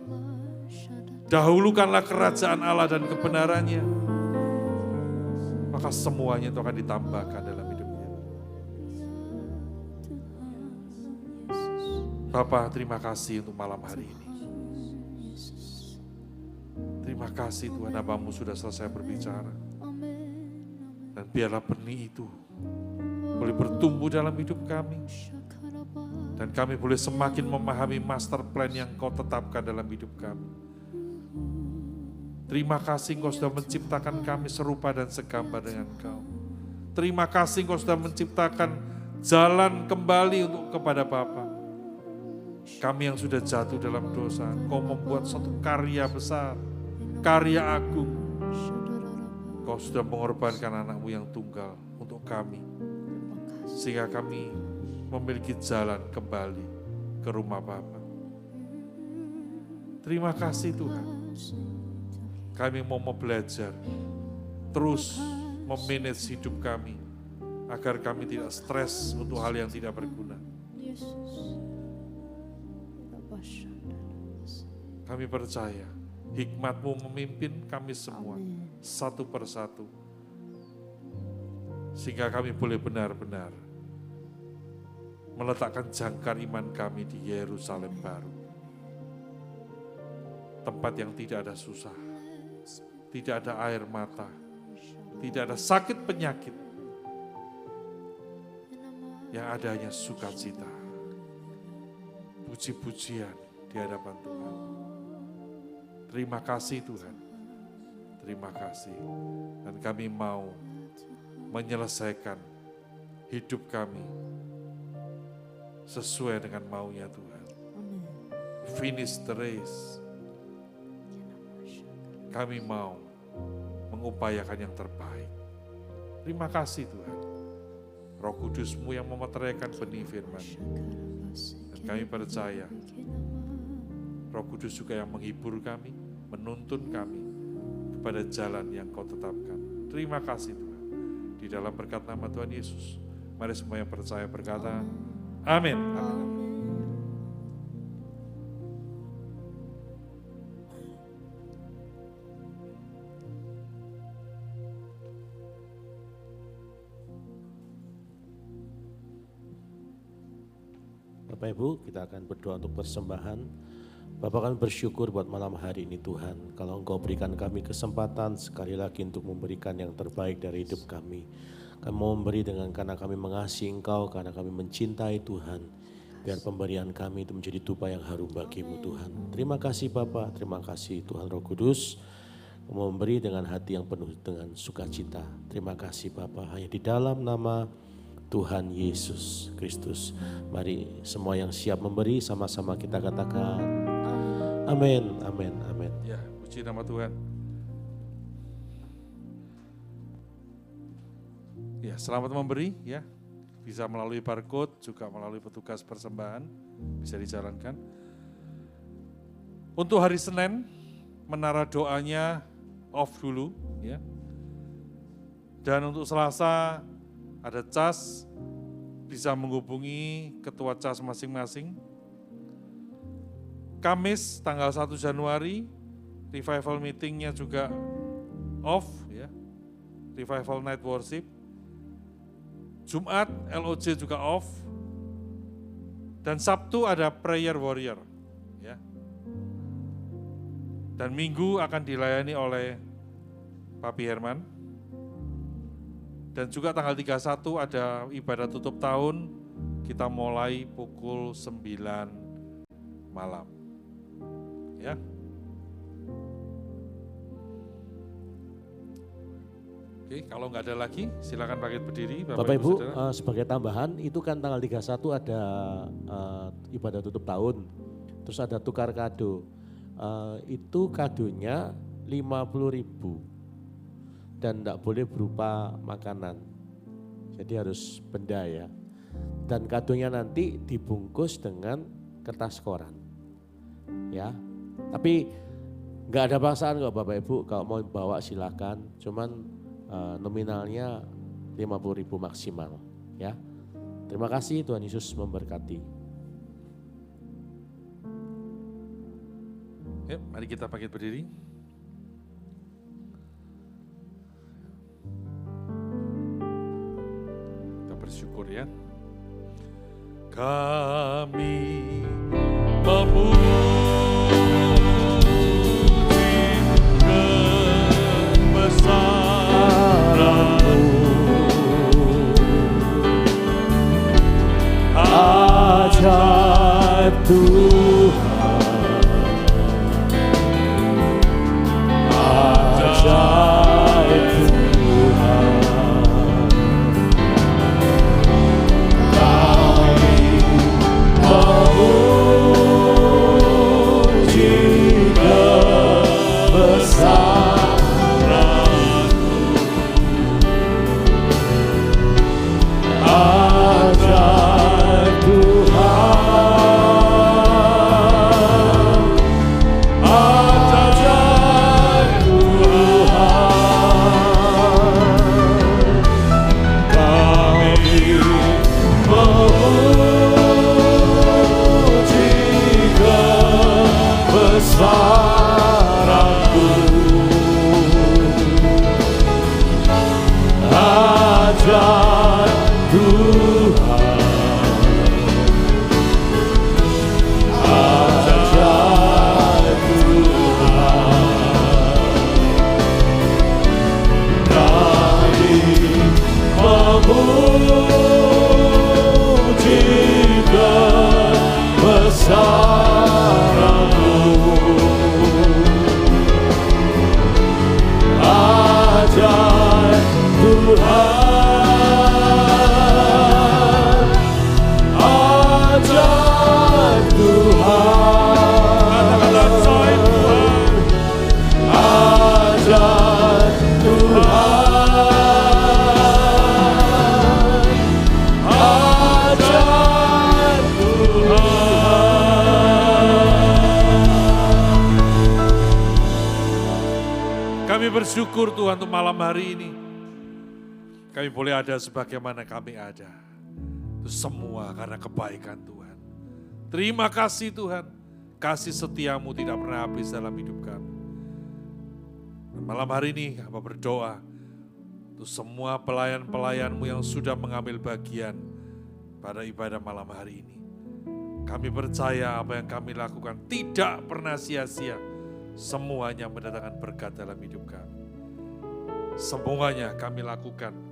E: Dahulukanlah kerajaan Allah dan kebenarannya, maka semuanya itu akan ditambahkan dalam hidupnya. Bapa, terima kasih untuk malam hari ini. Terima kasih Tuhan, Hamba-Mu sudah selesai berbicara. Dan biarlah benih itu boleh bertumbuh dalam hidup kami. Dan kami boleh semakin memahami master plan yang Kau tetapkan dalam hidup kami. Terima kasih Engkau sudah menciptakan kami serupa dan segambar dengan Kau. Terima kasih Engkau sudah menciptakan jalan kembali untuk kepada Bapa. Kami yang sudah jatuh dalam dosa, Kau membuat suatu karya besar, karya agung. Kau sudah mengorbankan anak-Mu yang tunggal untuk kami. Sehingga kami memiliki jalan kembali ke rumah Bapa. Terima kasih Tuhan. Kami mau belajar terus memanage hidup kami agar kami tidak stres untuk hal yang tidak berguna. Kami percaya hikmat-Mu memimpin kami semua satu persatu Sehingga kami boleh benar-benar meletakkan jangkar iman kami di Yerusalem baru. Tempat yang tidak ada susah, tidak ada air mata, tidak ada sakit penyakit. Yang ada hanya sukacita, puji-pujian di hadapan Tuhan. Terima kasih Tuhan, terima kasih. Dan kami mau menyelesaikan hidup kami sesuai dengan maunya Tuhan. Finish the race. Kami mau mengupayakan yang terbaik. Terima kasih Tuhan. Roh Kudus-Mu yang memeteraikan benih firman. Dan kami percaya Roh Kudus juga yang menghibur kami, menuntun kami kepada jalan yang Kau tetapkan. Terima kasih Tuhan. Di dalam berkat nama Tuhan Yesus, mari semua yang percaya berkata, amin. Amin.
A: Bapak Ibu, kita akan berdoa untuk persembahan. Bapak kami bersyukur buat malam hari ini Tuhan. Kalau Engkau berikan kami kesempatan sekali lagi untuk memberikan yang terbaik dari hidup kami. Kami mau memberi karena kami mengasihi Engkau, karena kami mencintai Tuhan. Biar pemberian kami itu menjadi tupa yang harum bagi-Mu Tuhan. Terima kasih Bapak, terima kasih Tuhan Roh Kudus. Mau memberi dengan hati yang penuh dengan sukacita. Terima kasih Bapak, hanya di dalam nama Tuhan Yesus Kristus. Mari semua yang siap memberi sama-sama kita katakan amin, amin, amin.
E: Ya, puji nama Tuhan. Ya, selamat memberi ya. Bisa melalui barcode, juga melalui petugas persembahan, bisa dijalankan. Untuk hari Senin, menara doanya off dulu ya. Dan untuk Selasa ada cas, bisa menghubungi ketua cas masing-masing. Kamis tanggal 1 Januari, revival meetingnya juga off ya. Revival night worship. Jumat LOJ juga off. Dan Sabtu ada prayer warrior ya. Dan Minggu akan dilayani oleh Papi Herman. Dan juga tanggal 31 ada ibadah tutup tahun, kita mulai pukul 9 malam. Ya. Oke, kalau nggak ada lagi, silakan bangkit berdiri.
A: Bapak Ibu, sebagai tambahan, itu kan tanggal 31 ada ibadah tutup tahun, terus ada tukar kado. Itu kadonya 50.000. Dan tidak boleh berupa makanan, jadi harus benda ya. Dan kadonya nanti dibungkus dengan kertas koran, ya. Tapi nggak ada paksaan kok Bapak Ibu, kalau mau bawa silakan. Cuman nominalnya 50.000 maksimal, ya. Terima kasih, Tuhan Yesus memberkati.
E: Yuk, mari kita bangkit berdiri. Bersyukur ya. Kami memuji kebesaran-Mu, ajaib Tuhan, ajaib Tuhan.
A: Besaran-Mu. Tuhan, ajaib Tuhan, ajaib Tuhan, ajaib Tuhan.
E: Kami bersyukur Tuhan untuk malam hari ini. Kami boleh ada sebagaimana kami ada. Itu semua karena kebaikan Tuhan. Terima kasih Tuhan. Kasih setiamu tidak pernah habis dalam hidup kami. Dan malam hari ini kami berdoa untuk semua pelayan-pelayanmu yang sudah mengambil bagian pada ibadah malam hari ini. Kami percaya apa yang kami lakukan tidak pernah sia-sia. Semuanya mendatangkan berkat dalam hidup kami. Semuanya kami lakukan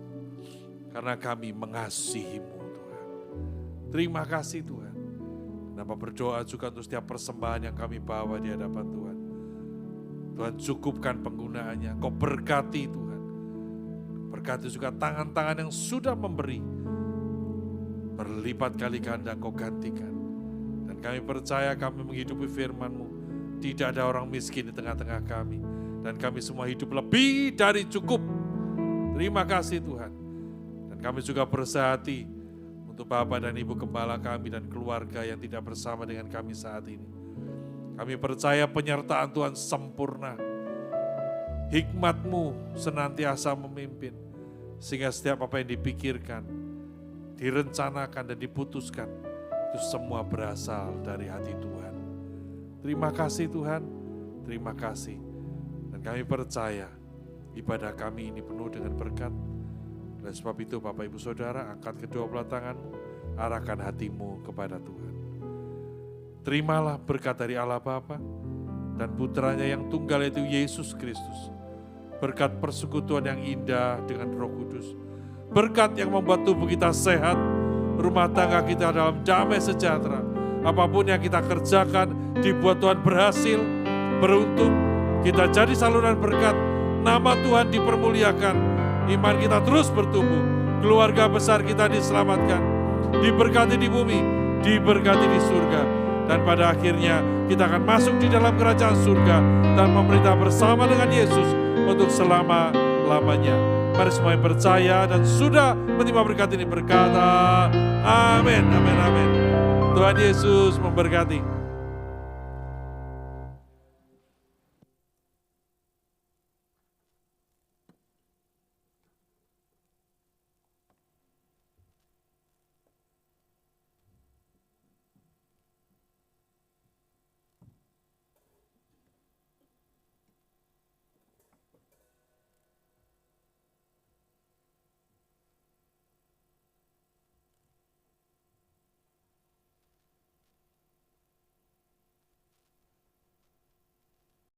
E: karena kami mengasihi-Mu Tuhan. Terima kasih Tuhan. Kenapa berdoa juga untuk setiap persembahan yang kami bawa di hadapan Tuhan. Tuhan cukupkan penggunaannya. Kau berkati Tuhan. Berkati juga tangan-tangan yang sudah memberi. Berlipat kali ganda Kau gantikan. Dan kami percaya kami menghidupi firman-Mu. Tidak ada orang miskin di tengah-tengah kami. Dan kami semua hidup lebih dari cukup. Terima kasih Tuhan. Dan kami juga bersehati untuk Bapak dan Ibu Gembala kami dan keluarga yang tidak bersama dengan kami saat ini. Kami percaya penyertaan Tuhan sempurna. Hikmat-Mu senantiasa memimpin. Sehingga setiap apa yang dipikirkan, direncanakan dan diputuskan, itu semua berasal dari hati Tuhan. Terima kasih Tuhan, terima kasih. Dan kami percaya ibadah kami ini penuh dengan berkat. Oleh sebab itu Bapak Ibu Saudara, angkat kedua belah tanganmu, arahkan hatimu kepada Tuhan. Terimalah berkat dari Allah Bapa dan putranya yang tunggal yaitu Yesus Kristus. Berkat persekutuan yang indah dengan Roh Kudus. Berkat yang membuat tubuh kita sehat, rumah tangga kita dalam damai sejahtera. Apapun yang kita kerjakan dibuat Tuhan berhasil, beruntung. Kita jadi saluran berkat, nama Tuhan dipermuliakan, iman kita terus bertumbuh, keluarga besar kita diselamatkan, diberkati di bumi, diberkati di surga. Dan pada akhirnya kita akan masuk di dalam kerajaan surga dan memerintah bersama dengan Yesus untuk selama-lamanya. Mari semua yang percaya dan sudah menerima berkat ini berkata, amin, amin, amin. Tuhan Yesus memberkati.